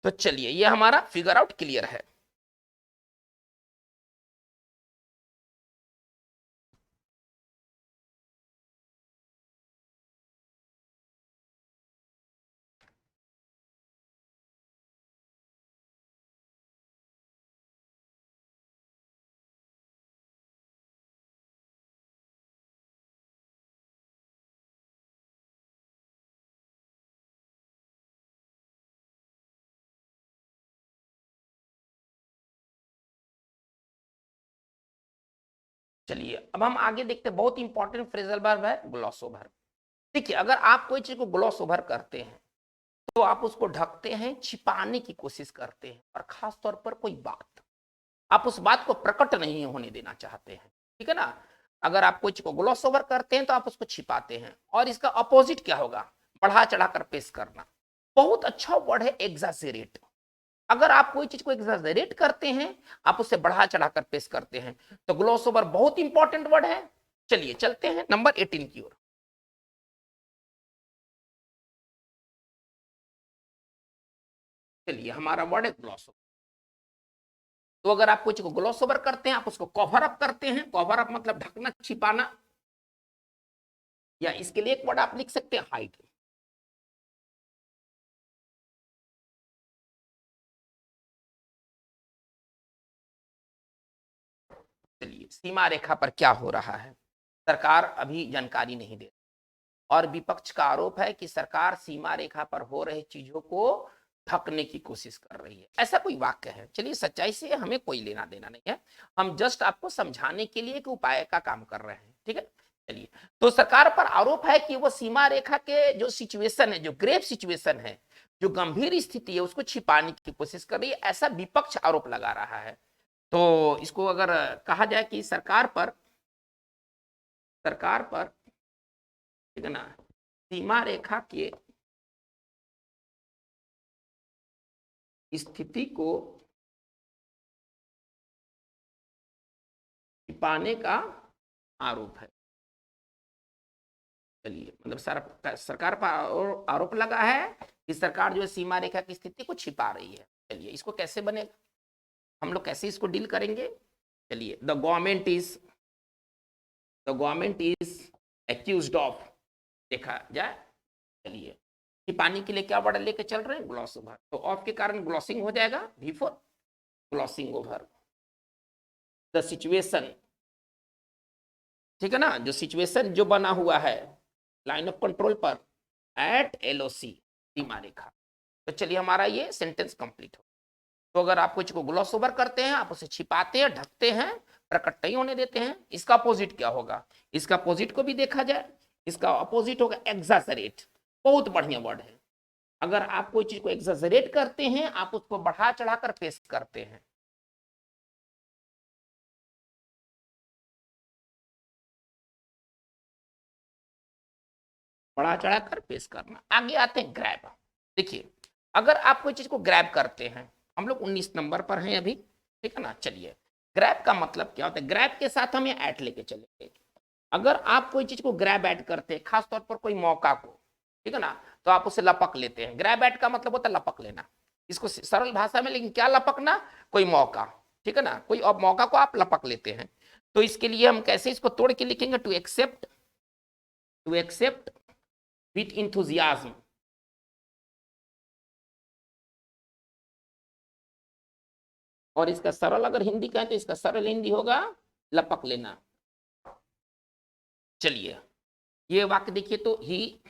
तो चलिए ये हमारा फिगर आउट क्लियर है। चलिए अब हम आगे देखते हैं, बहुत इंपॉर्टेंट फ्रेजल वर्ब है ग्लॉस ओवर। देखिए अगर आप कोई चीज को ग्लॉस ओवर करते हैं तो आप उसको ढकते हैं, छिपाने की कोशिश करते हैं, और खास तौर पर कोई बात आप उस बात को प्रकट नहीं होने देना चाहते हैं, ठीक है ना। अगर आप कोई चीज को ग्लॉस ओवर करते हैं तो आप उसको छिपाते हैं, और इसका अपोजिट क्या होगा, बढ़ा चढ़ाकर पेश करना। बहुत अच्छा वर्ड है एग्जाजरेट। अगर आप कोई चीज को एग्जाजरेट करते हैं, आप उसे बढ़ा चढ़ाकर पेश करते हैं, तो ग्लॉस ओवर बहुत इंपॉर्टेंट वर्ड है। चलिए चलते हैं नंबर 18 की ओर। चलिए हमारा वर्ड है ग्लॉस ओवर। तो अगर आप कुछ को ग्लॉस ओवर करते हैं, आप उसको कवर अप करते हैं। कवर अप मतलब ढकना, छिपाना, या इसके लिए एक वर्ड आप लिख सकते हैं हाइड। चलिए सीमा रेखा पर क्या हो रहा है, सरकार अभी जानकारी नहीं दे, और विपक्ष का आरोप है कि सरकार सीमा रेखा पर हो रही चीजों को ढकने की कोशिश कर रही है। ऐसा कोई वाक्य है। चलिए सच्चाई से हमें कोई लेना देना नहीं है, हम जस्ट आपको समझाने के लिए एक उपाय का काम कर रहे हैं, ठीक है। चलिए, तो सरकार पर आरोप है कि वो सीमा रेखा के जो सिचुएशन है, जो ग्रेव सिचुएशन है, जो गंभीर स्थिति है, उसको छिपाने की कोशिश कर रही है, ऐसा विपक्ष आरोप लगा रहा है। तो इसको अगर कहा जाए कि सरकार पर ठीक है ना, सीमा रेखा के स्थिति को छिपाने का आरोप है। चलिए मतलब सरकार पर आरोप लगा है कि सरकार जो है सीमा रेखा की स्थिति को छिपा रही है। चलिए इसको कैसे बनेगा, हम लोग कैसे इसको डील करेंगे। चलिए the government is accused of, देखा जाए। चलिए छिपाने के लिए क्या वर्ड लेके चल रहे हैं, ग्लॉस ओवर। तो ऑफ के कारण ग्लॉसिंग हो जाएगा, before glossing over the situation, ठीक है ना। जो सिचुएशन जो बना हुआ है लाइन ऑफ कंट्रोल पर एट एलओसी, सीमा रेखा। तो चलिए हमारा ये सेंटेंस कंप्लीट हो। तो अगर आप कुछ को ग्लॉस ओवर करते हैं, आप उसे छिपाते हैं, ढकते हैं, प्रकट नहीं होने देते हैं, इसका अपोजिट क्या होगा, इसका अपोजिट को भी देखा जाए। इसका अपोजिट होगा एग्जाजरेट। बहुत बढ़िया वर्ड है। अगर आप कोई चीज को एग्जाजरेट करते हैं, आप उसको बढ़ा चढ़ाकर पेश करते हैं। बढ़ा चढ़ाकर पेश करना। आगे आते हैं ग्रैब। देखिए अगर आप कोई चीज को ग्रैब करते हैं, हम लोग 19 नंबर पर हैं अभी, ठीक है ना। चलिए ग्रैब का मतलब क्या होता है, ग्रैब के साथ हम ये ऐड लेके चलेंगे। अगर आप कोई चीज को ग्रैब ऐड करते हैं, खासतौर पर कोई मौका को, ठीक है ना, तो आप उसे लपक लेते हैं। ग्रैब ऐड का मतलब होता है लपक लेना। इसको सरल भाषा में, लेकिन क्या लपकना, कोई मौका, ठीक है ना, कोई अब मौका को आप लपक लेते हैं। तो इसके लिए हम कैसे इसको तोड़ के लिखेंगे, टू एक्सेप्ट विथ इंथुजियाज्म। और इसका सरल अगर हिंदी कहें तो इसका सरल हिंदी होगा लपक लेना। चलिए ये वाक्य देखिए, तो he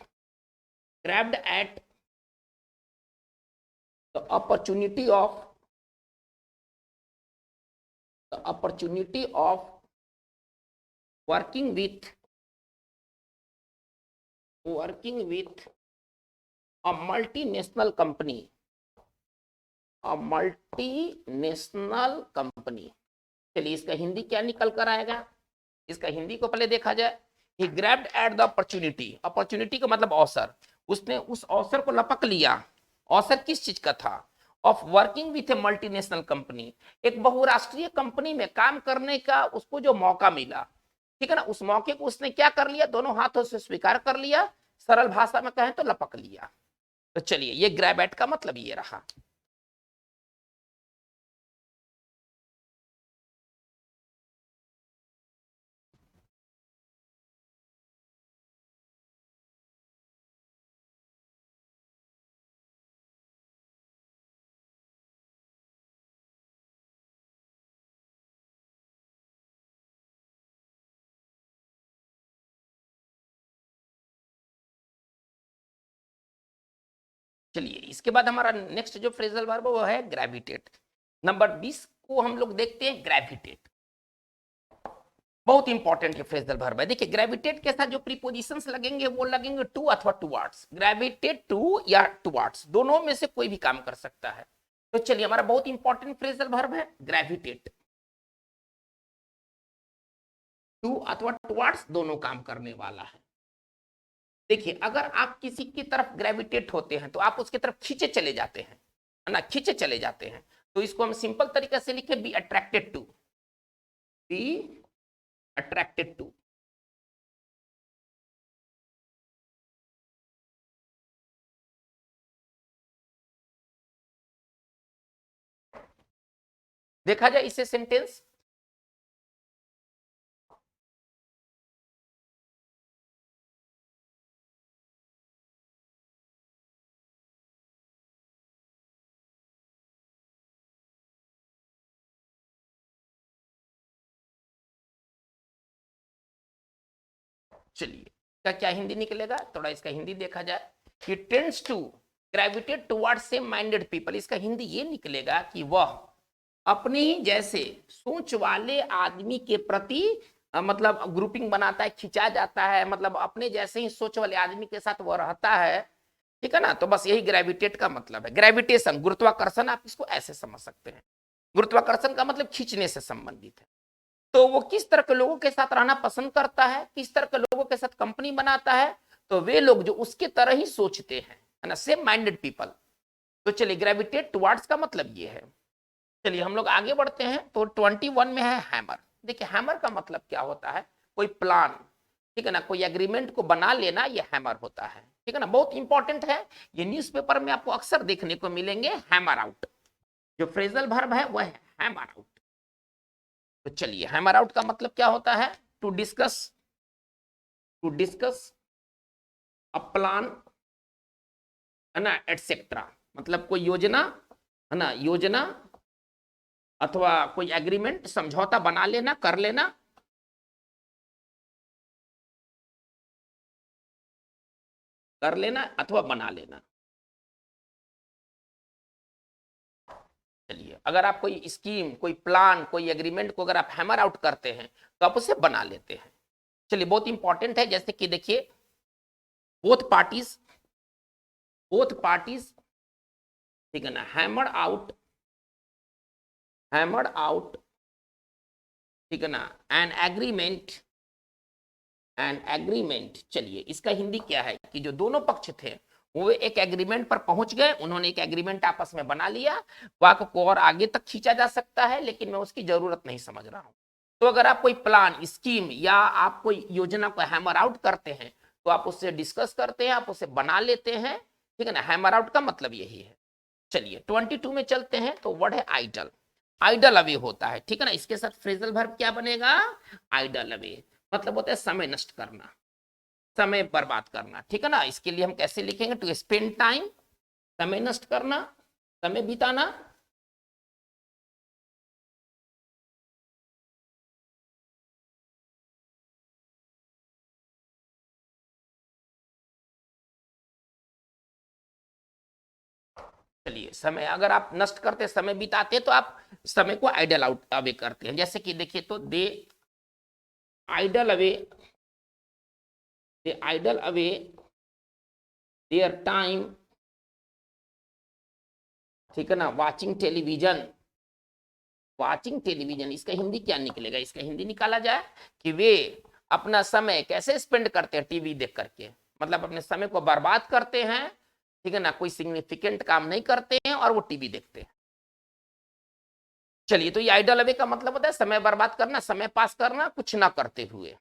grabbed at the opportunity of working with a multinational company, चलिए इसका हिंदी क्या निकल कर आएगा, इसका हिंदी को पहले देखा जाए। ही ग्रैब्ड एट द अपॉर्चुनिटी का मतलब अवसर, उसने उस अवसर को लपक लिया। अवसर किस चीज का था, of working with A multinational company, एक बहुराष्ट्रीय कंपनी में काम करने का उसको जो मौका मिला, ठीक है ना, उस मौके को उसने क्या कर लिया, दोनों हाथों से स्वीकार कर लिया। सरल भाषा में कहें तो लपक लिया। तो चलिए ये ग्रैब एट का मतलब ये रहा। चलिए इसके बाद हमारा नेक्स्ट जो फ्रेजल वर्ब वो है ग्रेविटेट। नंबर 20 को हम लोग देखते हैं, ग्रेविटेट। बहुत इंपॉर्टेंट ये फ्रेजल वर्ब है। देखिए ग्रेविटेट के साथ जो प्रीपोजिशंस लगेंगे वो लगेंगे टू अथवा टुवर्ड्स। ग्रेविटेट टू या टुवर्ड्स दोनों में से कोई भी काम कर सकता है। तो चलिए हमारा बहुत इंपॉर्टेंट फ्रेजल वर्ब है ग्रेविटेट। टू अथवा टुवर्ड्स दोनों काम करने वाला है। देखिए अगर आप किसी की तरफ ग्रेविटेट होते हैं तो आप उसकी तरफ खींचे चले जाते हैं, है ना, खींचे चले जाते हैं। तो इसको हम सिंपल तरीके से लिखे be attracted to, be attracted to. देखा जाए इसे सेंटेंस, चलिए इसका क्या हिंदी निकलेगा, थोड़ा इसका हिंदी देखा जाए कि tends to gravitate towards same minded people. इसका हिंदी ये निकलेगा कि वह अपने ही जैसे सोच वाले आदमी के प्रति मतलब ग्रुपिंग बनाता है, खिंचा जाता है, मतलब अपने जैसे ही सोच वाले आदमी के साथ वह रहता है, ठीक है ना। तो बस यही ग्रेविटेट का मतलब है। ग्रेविटेशन गुरुत्वाकर्षण, आप इसको ऐसे समझ सकते हैं। गुरुत्वाकर्षण का मतलब खींचने से संबंधित है। तो वो किस तरह के लोगों के साथ रहना पसंद करता है, किस तरह के लोगों के साथ कंपनी बनाता है, तो वे लोग जो उसके तरह ही सोचते हैं, है ना, सेम माइंडेड पीपल। तो चलिए ग्रेविटेट टुवर्ड्स का मतलब ये है। चलिए हम लोग आगे बढ़ते हैं। तो 21 में है हैमर। देखिए हैमर का मतलब क्या होता है, कोई प्लान, ठीक है ना, कोई एग्रीमेंट को बना लेना, ये हैमर होता है, ठीक है ना। बहुत इंपॉर्टेंट है ये, न्यूज़पेपर में आपको अक्सर देखने को मिलेंगे हैमर आउट। जो फ्रेजल वर्ब है वह है हैमर आउट। तो चलिए हैमर आउट का मतलब क्या होता है, to discuss, to discuss a plan, है ना, एटसेट्रा। मतलब कोई योजना, है ना, योजना अथवा कोई एग्रीमेंट, समझौता बना लेना, कर लेना, कर लेना अथवा बना लेना। चलिए अगर आप कोई स्कीम, कोई प्लान, कोई एग्रीमेंट को अगर आप हैमर आउट करते हैं तो आप उसे बना लेते हैं। चलिए बहुत इंपॉर्टेंट है, जैसे कि देखिए बोथ पार्टीज, बोथ पार्टीज, ठीक है ना, हैमर आउट, हैमर आउट, ठीक है ना, एन एग्रीमेंट, एन एग्रीमेंट। चलिए इसका हिंदी क्या है कि जो दोनों पक्ष थे वो एक एग्रीमेंट पर पहुंच गए, उन्होंने एक एग्रीमेंट आपस में बना लिया। वाक को और आगे तक खींचा जा सकता है लेकिन मैं उसकी जरूरत नहीं समझ रहा हूं। तो अगर आप कोई प्लान, स्कीम या आप कोई योजना को हैमर आउट करते हैं तो आप उससे डिस्कस करते हैं, आप उसे बना लेते हैं, ठीक है ना। हैमर आउट का मतलब यही है। चलिए 22 में चलते हैं। तो वर्ड है आइडल। आइडल अवे होता है, ठीक है ना। इसके साथ फ्रेजल वर्ब क्या बनेगा, आइडल अवे। मतलब होता है समय नष्ट करना, समय बर्बाद करना, ठीक है ना। इसके लिए हम कैसे लिखेंगे, टू स्पेंड टाइम, समय नष्ट करना, समय बिताना। चलिए समय अगर आप नष्ट करते, समय बिताते, तो आप समय को आइडल आउट अवे करते हैं। जैसे कि देखिए तो they idle away, they idle away their time, ठीक है ना, वाचिंग टेलीविजन, वाचिंग टेलीविजन। इसका हिंदी क्या निकलेगा, इसका हिंदी निकाला जाए कि वे अपना समय कैसे स्पेंड करते हैं टीवी देख करके, मतलब अपने समय को बर्बाद करते हैं, ठीक है ना, कोई सिग्निफिकेंट काम नहीं करते हैं और वो टीवी देखते हैं। चलिए तो ये आइडल अवे का मतलब होता है समय बर्बाद करना, समय पास करना कुछ ना करते हुए।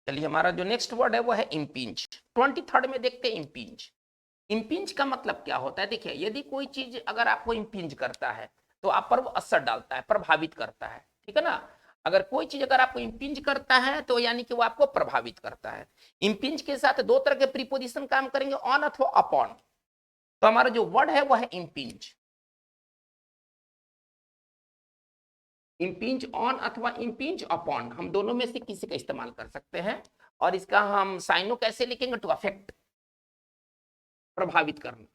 चलिए हमारा जो नेक्स्ट वर्ड है वो है इम्पिंच। 23 में देखते हैं इम्पिंच। इम्पिंच का मतलब क्या होता है, देखिए यदि कोई चीज अगर आपको इम्पिंच करता है तो आप पर वो असर डालता है, प्रभावित करता है, ठीक है ना। अगर कोई चीज अगर आपको इंपिंज करता है तो यानी कि वो आपको प्रभावित करता है। इंपिंज के साथ दो तरह के प्रीपोजिशन काम करेंगे, ऑन अथवा अपॉन। तो हमारा जो वर्ड है वो है इंपिंज। इंपिंज ऑन अथवा इंपिंज अपॉन, हम दोनों में से किसी का इस्तेमाल कर सकते हैं। और इसका हम साइनो कैसे लिखेंगे? टू अफेक्ट, प्रभावित करना।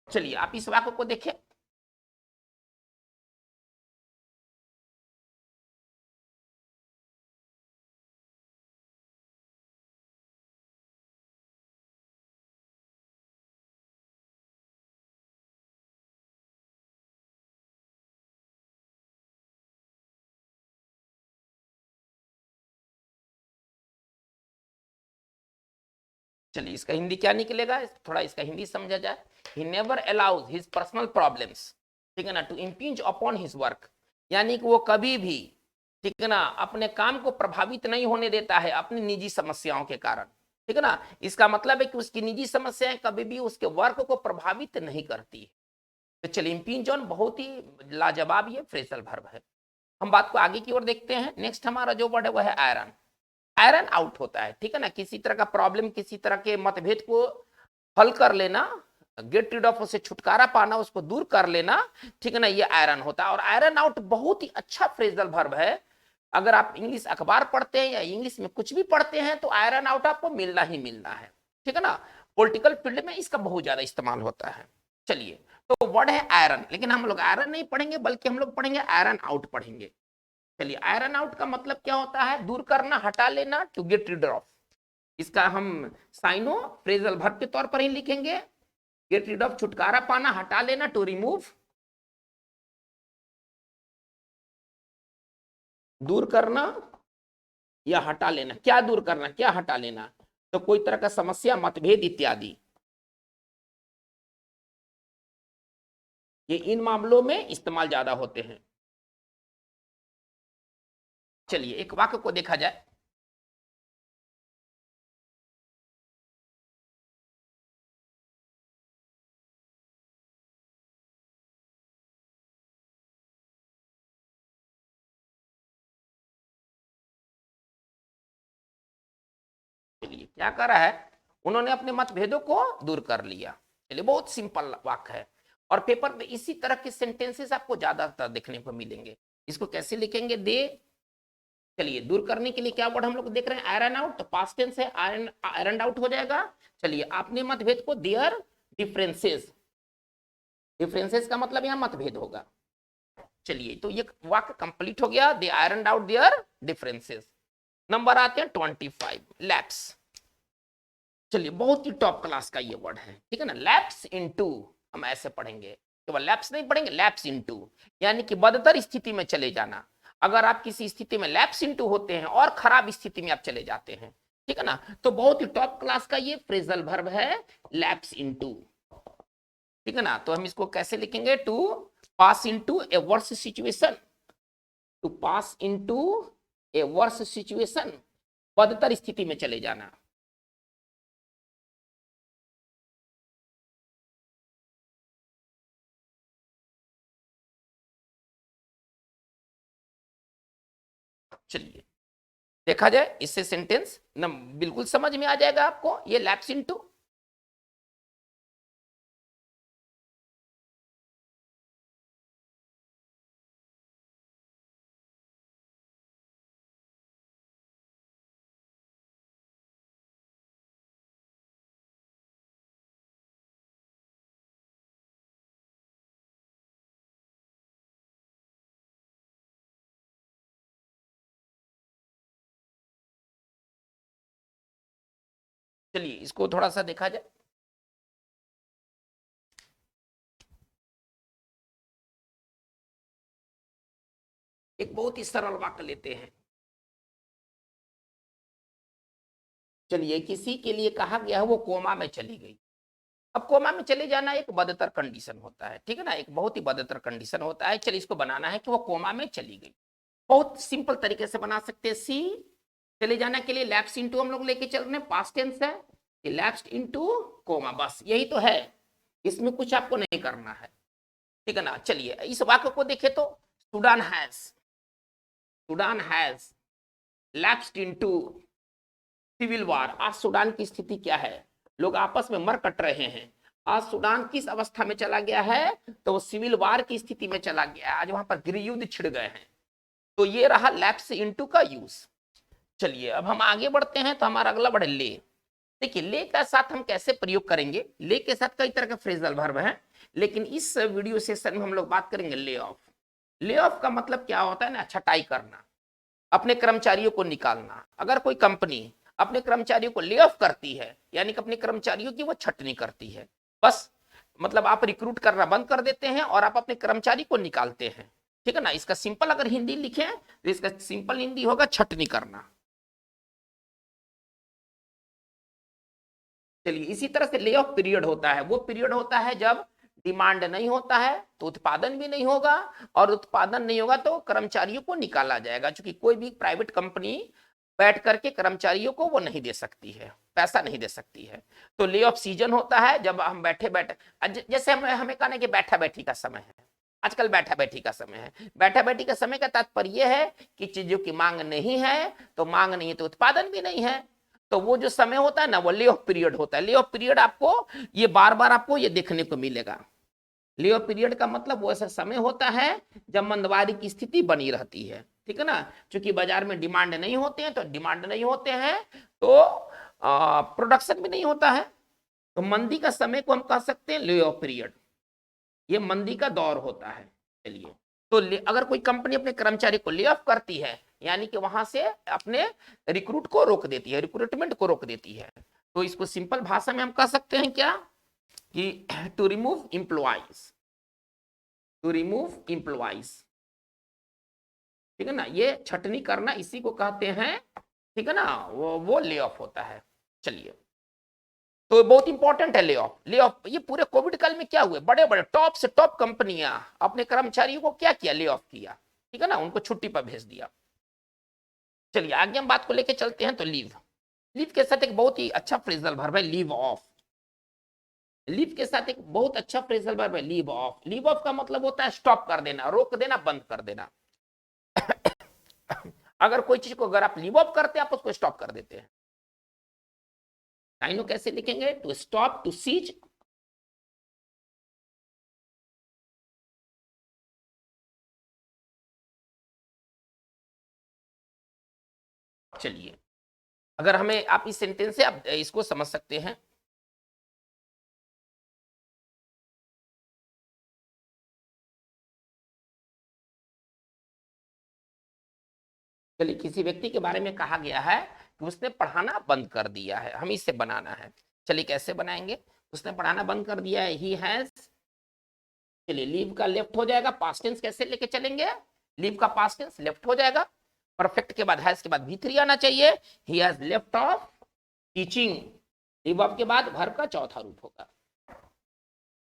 चलिए आप इस वाक्य को देखें। चलिए इसका हिंदी क्या निकलेगा, थोड़ा इसका हिंदी समझा जाए। He never allows his personal problems, ठीक है ना, टू इंपिंज अपॉन हिज वर्क। यानी कि वो कभी भी, ठीक है ना, अपने काम को प्रभावित नहीं होने देता है अपनी निजी समस्याओं के कारण, ठीक है ना। इसका मतलब है कि उसकी निजी समस्याएं कभी भी उसके वर्क को प्रभावित नहीं करती। तो चलिए इंपिंज ऑन बहुत ही लाजवाब ये फ्रेजल वर्ब है। हम बात को आगे की ओर देखते हैं। नेक्स्ट हमारा जो वर्ड है वो है आयरन। आयरन आउट होता है, ठीक है ना, किसी तरह का प्रॉब्लम, किसी तरह के मतभेद को हल कर लेना, गेट रीड ऑफ, उसे छुटकारा पाना, उसको दूर कर लेना, ठीक है ना, ये आयरन होता है। और आयरन आउट बहुत ही अच्छा फ्रेजल वर्ब है। अगर आप इंग्लिश अखबार पढ़ते हैं या इंग्लिश में कुछ भी पढ़ते हैं तो आयरन आउट आपको मिलना ही मिलना है, ठीक है ना। पॉलिटिकल फील्ड में इसका बहुत ज्यादा इस्तेमाल होता है। चलिए, तो वर्ड है आयरन, लेकिन हम लोग आयरन नहीं पढ़ेंगे बल्कि हम लोग पढ़ेंगे आयरन आउट पढ़ेंगे। चलिए आयरन आउट का मतलब क्या होता है? दूर करना, हटा लेना, टू गेट रीड ऑफ। इसका हम साइनो फ्रेजल वर्ब के तौर पर ही लिखेंगे। गेट रीड ऑफ, छुटकारा पाना, हटा लेना, टू रिमूव, दूर करना या हटा लेना। क्या दूर करना, क्या हटा लेना? तो कोई तरह का समस्या, मतभेद इत्यादि, ये इन मामलों में इस्तेमाल ज्यादा होते हैं। चलिए एक वाक्य को देखा जाए। चलिए क्या कर रहा है, उन्होंने अपने मतभेदों को दूर कर लिया। चलिए बहुत सिंपल वाक्य है। और पेपर में इसी तरह के सेंटेंसेस आपको ज्यादातर देखने को मिलेंगे। इसको कैसे लिखेंगे? दे, चलिए दूर करने के लिए क्या वर्ड हम लोग देख रहे हैं? Iron out. तो पास्ट टेंस है, आयरन आयरन आउट हो जाएगा। चलिए आपने मतभेद को, देयर डिफरेंसेस, डिफरेंसेस का मतलब यहां मतभेद होगा। चलिए तो ये वाक्य कंप्लीट हो गया, they iron out their differences. Number आते हैं 25, लैप्स। चलिए बहुत ही टॉप क्लास का ये वर्ड है, ठीक है ना। लैप्स इनटू, हम ऐसे पढ़ेंगे, केवल लैप्स नहीं पढ़ेंगे, लैप्स इनटू यानी कि बदतर स्थिति में चले जाना। अगर आप किसी स्थिति में लैप्स इनटू होते हैं और खराब स्थिति में आप चले जाते हैं, ठीक है ना, तो बहुत ही टॉप क्लास का ये फ्रेजल वर्ब है, लैप्स इनटू, ठीक है ना। तो हम इसको कैसे लिखेंगे? To pass into a worse situation, to pass into a worse situation, बदतर स्थिति में चले जाना। चलिए देखा जाए इससे सेंटेंस ना बिल्कुल समझ में आ जाएगा आपको, ये लैप्स इनटू। चलिए इसको थोड़ा सा देखा जाए। एक बहुत ही सरल वाक्य लेते हैं। चलिए किसी के लिए कहा गया है वो कोमा में चली गई। अब कोमा में चले जाना एक बदतर कंडीशन होता है, ठीक है ना, एक बहुत ही बदतर कंडीशन होता है। चलिए इसको बनाना है कि वो कोमा में चली गई। बहुत सिंपल तरीके से बना सकते हैं। सी, चले जाना के लिए लैप्स इनटू हम लोग लेके चल रहे हैं, पास्ट टेंस है, लैप्स्ड इनटू कोमा, बस यही तो है इसमें कुछ आपको नहीं करना है, ठीक है ना। चलिए इस वाक्य को देखें तो Sudan has lapsed into civil war. आज सूडान की स्थिति क्या है, लोग आपस में मर कट रहे हैं। आज सूडान किस अवस्था में चला गया है, तो वो सिविल वार की स्थिति में चला गया है। आज वहां पर गृह युद्ध छिड़ गए हैं। तो ये रहा लैप्स इनटू का यूज। चलिए अब हम आगे बढ़ते हैं, तो हमारा अगला बढ़े ले। देखिए ले के साथ हम कैसे प्रयोग करेंगे, ले के साथ कई तरह के फ्रेजल वर्ब हैं, लेकिन इस वीडियो सेशन में हम लोग बात करेंगे ले ऑफ। ले ऑफ का मतलब क्या होता है ना, छटाई करना, अपने कर्मचारियों को निकालना। अगर कोई कंपनी अपने कर्मचारियों को ले ऑफ करती है, यानी कि अपने कर्मचारियों की वो छटनी करती है, बस मतलब आप रिक्रूट करना बंद कर देते हैं और आप अपने कर्मचारी को निकालते हैं, ठीक है ना। इसका सिंपल अगर हिंदी लिखें तो इसका सिंपल हिंदी होगा छटनी करना। चलिए इसी तरह से ले ऑफ पीरियड होता है, वो पीरियड होता है जब डिमांड नहीं होता है तो उत्पादन भी नहीं होगा, और उत्पादन नहीं होगा तो कर्मचारियों को निकाला जाएगा, क्योंकि कोई भी प्राइवेट कंपनी बैठ करके कर्मचारियों को वो नहीं दे सकती है, पैसा नहीं दे सकती है। तो ले ऑफ सीजन होता है जब हम बैठे बैठे, जैसे हमें कहना कि बैठा बैठी का समय है, आजकल बैठा बैठी का समय है। बैठा बैठी का समय का तात्पर्य यह है कि चीजों की मांग नहीं है, तो मांग नहीं है तो उत्पादन भी नहीं है। तो वो जो समय होता है ना, वो ले ऑफ पीरियड होता है। ले ऑफ पीरियड आपको ये बार बार आपको ये देखने को मिलेगा। ले ऑफ पीरियड का मतलब वो ऐसा समय होता है जब मंदवारी की स्थिति बनी रहती है, ठीक है ना। क्योंकि बाजार में डिमांड नहीं होते हैं, तो डिमांड नहीं होते हैं तो प्रोडक्शन भी नहीं होता है। तो मंदी का समय को हम कह सकते हैं ले ऑफ पीरियड, ये मंदी का दौर होता है। चलिए तो अगर कोई कंपनी अपने कर्मचारी को ले ऑफ करती है, यानी कि वहां से अपने रिक्रूट को रोक देती है, रिक्रूटमेंट को रोक देती है, तो इसको सिंपल भाषा में हम कह सकते हैं क्या कि to remove employees, to remove employees, ठीक है ना। ये छटनी करना इसी को कहते हैं, ठीक है ना, वो ले ऑफ होता है। चलिए तो बहुत इंपॉर्टेंट है ले ऑफ। ले ऑफ ये पूरे कोविड काल में क्या हुए, बड़े बड़े टॉप से टॉप कंपनियां अपने कर्मचारियों को क्या किया, ले ऑफ किया, ठीक है ना, उनको छुट्टी पर भेज दिया। चलिए आगे हम बात को लेके चलते हैं। तो लीव, लीव के साथ एक बहुत ही अच्छा फ्रेजल वर्ब है लीव ऑफ। लीव के साथ एक बहुत अच्छा फ्रेजल वर्ब है लीव ऑफ। लीव ऑफ का मतलब होता है स्टॉप कर देना, रोक देना, बंद कर देना। अगर कोई चीज को अगर आप लीव ऑफ करते हैं, आप उसको स्टॉप कर देते हैं। लाइनों कैसे लिखेंगे, टू स्टॉप, टू सीज। चलिए अगर हमें आप इस सेंटेंस से आप इसको समझ सकते हैं। चलिए किसी व्यक्ति के बारे में कहा गया है कि उसने पढ़ाना बंद कर दिया है, हम इसे बनाना है। चलिए कैसे बनाएंगे, उसने पढ़ाना बंद कर दिया है, ही हैज। चलिए लीव का लेफ्ट हो जाएगा, पास्ट टेंस कैसे लेके चलेंगे, लीव का पास्ट टेंस लेफ्ट हो जाएगा। परफेक्ट के बाद हैज के बाद V3 आना चाहिए। He has left of teaching, leave of के बाद वर्ब का चौथा रूप होगा।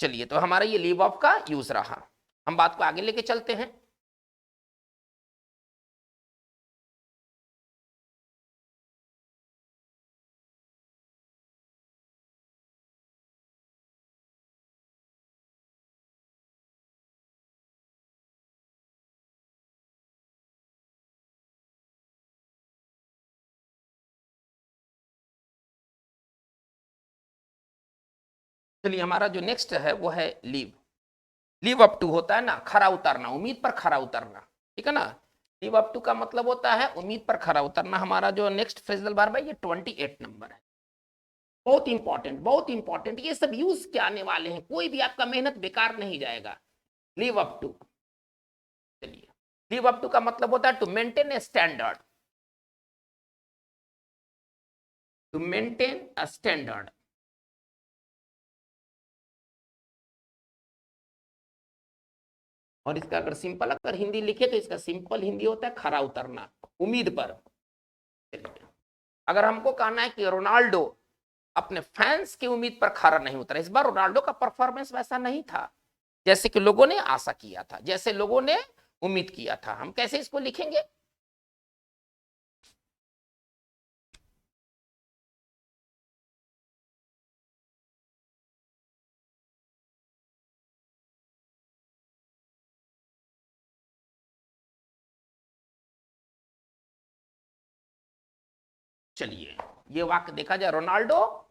चलिए तो हमारा ये लीव ऑफ का यूज रहा, हम बात को आगे लेके चलते हैं। चलिए हमारा जो नेक्स्ट है वो है लीव। लीव अप टू होता है ना खरा उतरना, उम्मीद पर खरा उतरना, ठीक है ना। लीव अप टू का मतलब होता है उम्मीद पर खरा उतरना। हमारा जो नेक्स्ट फ्रेजल वर्ब है ये 28 नंबर है। बहुत इंपॉर्टेंट, बहुत इंपॉर्टेंट, ये सब यूज के आने वाले हैं, कोई भी आपका मेहनत बेकार नहीं जाएगा। लीव अप टू, चलिए लीव अप टू का मतलब होता है to maintain a standard, to maintain a standard. और इसका अगर सिंपल अगर हिंदी लिखे तो इसका सिंपल हिंदी होता है खरा उतरना, उम्मीद पर। अगर हमको कहना है कि रोनाल्डो अपने फैंस की उम्मीद पर खरा नहीं उतरा, इस बार रोनाल्डो का परफॉर्मेंस वैसा नहीं था जैसे कि लोगों ने आशा किया था, जैसे लोगों ने उम्मीद किया था। हम कैसे इसको लिखेंगे, चलिए ये वाक्य देखा जाए, रोनाल्डो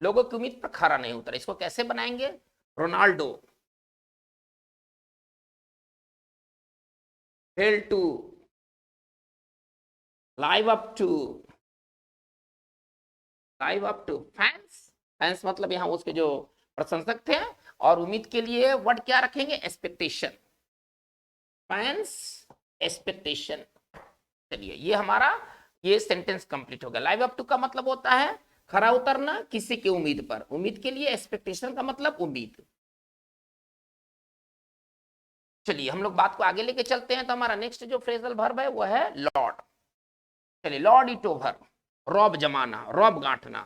लोगों की उम्मीद पर खरा नहीं उतरा। इसको कैसे बनाएंगे? Ronaldo fail to live up to fans. Fans मतलब यहां उसके जो प्रशंसक थे, और उम्मीद के लिए वर्ड क्या रखेंगे? एक्सपेक्टेशन। Fans expectation. चलिए ये हमारा ये सेंटेंस कंप्लीट हो गया। लाइव अप टू का मतलब होता है खरा उतरना किसी की उम्मीद पर। उम्मीद के लिए एक्सपेक्टेशन का मतलब उम्मीद। चलिए हम लोग बात को आगे लेके चलते हैं। तो हमारा नेक्स्ट जो फ्रेजल वर्ब है वो है लॉर्ड। चलिए लॉर्ड इट ओवर, रौब जमाना, रौब गांठना।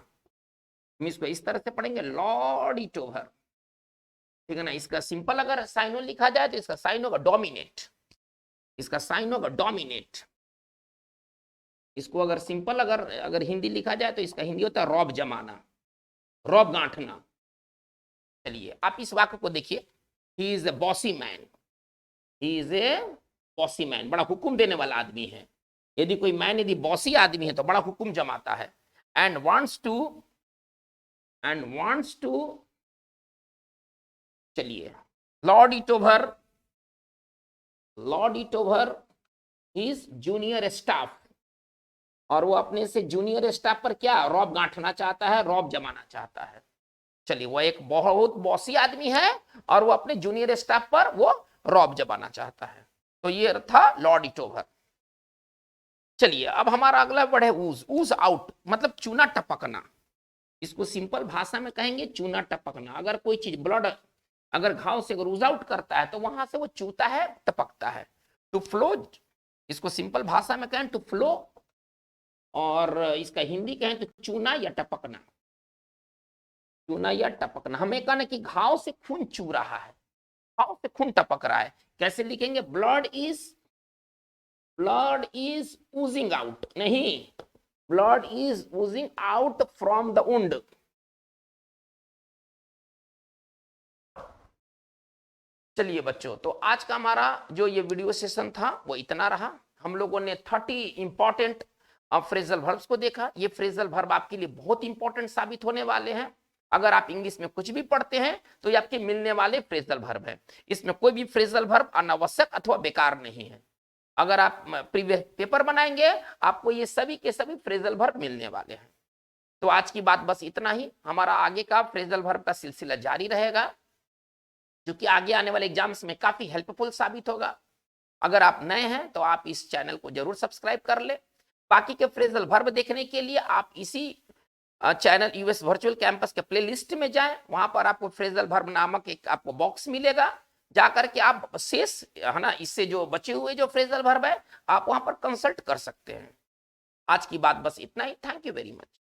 हम इसको इस तरह से पढ़ेंगे, लॉर्ड इट ओवर, ठीक है ना। इसका सिंपल अगर साइन लिखा जाए तो इसका साइन होगा डोमिनेट। इसका साइन होगा डोमिनेट। इसको अगर सिंपल अगर हिंदी लिखा जाए तो इसका हिंदी होता है रौब जमाना, रौब गांठना। चलिए आप इस वाक्य को देखिए, he is a bossy man. He is a bossy man, बड़ा हुक्म देने वाला आदमी है। यदि कोई मैन यदि बॉसी आदमी है तो बड़ा हुक्म जमाता है। एंड वांट्स टू चलिए Lord it over his junior staff. और वो अपने से जूनियर स्टाफ पर क्या रौब गांठना चाहता है, रौब जमाना चाहता है। चलिए वो एक बहुत बॉसी आदमी है और वो अपने जूनियर स्टाफ पर वो रौब जमाना चाहता है। तो ये था लॉर्ड इट ओवर। चलिए अब हमारा अगला वर्ड है ऊज आउट, मतलब चूना टपकना। इसको सिंपल भाषा में कहेंगे चूना टपकना। अगर कोई चीज ब्लड अगर घाव से अगर ऊज आउट करता है तो वहां से वो चूता है, टपकता है। टू फ्लो, इसको सिंपल भाषा में कहें टू फ्लो, और इसका हिंदी कहें तो चूना या टपकना। चूना या टपकना, हमें कहना कि घाव से खून चू रहा है, घाव से खून टपक रहा है। कैसे लिखेंगे? ब्लड इज ओजिंग आउट, नहीं, blood is Ojing out from the wound. चलिए बच्चों, तो आज का हमारा जो ये वीडियो सेशन था वो इतना रहा। हम लोगों ने 30 इंपॉर्टेंट फ्रेजल वर्ब्स को देखा। ये फ्रेजल वर्ब आपके लिए बहुत इंपॉर्टेंट साबित होने वाले हैं। अगर आप इंग्लिश में कुछ भी पढ़ते हैं तो ये आपके मिलने वाले फ्रेजल वर्ब है। इसमें कोई भी फ्रेजल वर्ब अनावश्यक अथवा बेकार नहीं है। अगर आप प्रीवियस पेपर बनाएंगे आपको ये सभी के सभी फ्रेजल वर्ब मिलने वाले हैं। तो आज की बात बस इतना ही। हमारा आगे का फ्रेजल वर्ब का सिलसिला जारी रहेगा, जो कि आगे आने वाले एग्जाम्स में काफी हेल्पफुल साबित होगा। अगर आप नए हैं तो आप इस चैनल को जरूर सब्सक्राइब कर ले। बाकी के फ्रेजल वर्ब देखने के लिए आप इसी चैनल यूएस वर्चुअल कैंपस के प्लेलिस्ट में जाएं। वहां पर आपको फ्रेजल वर्ब नामक एक आपको बॉक्स मिलेगा, जाकर के आप शेष है ना इससे जो बचे हुए जो फ्रेजल वर्ब है आप वहां पर कंसल्ट कर सकते हैं। आज की बात बस इतना ही। Thank you very much.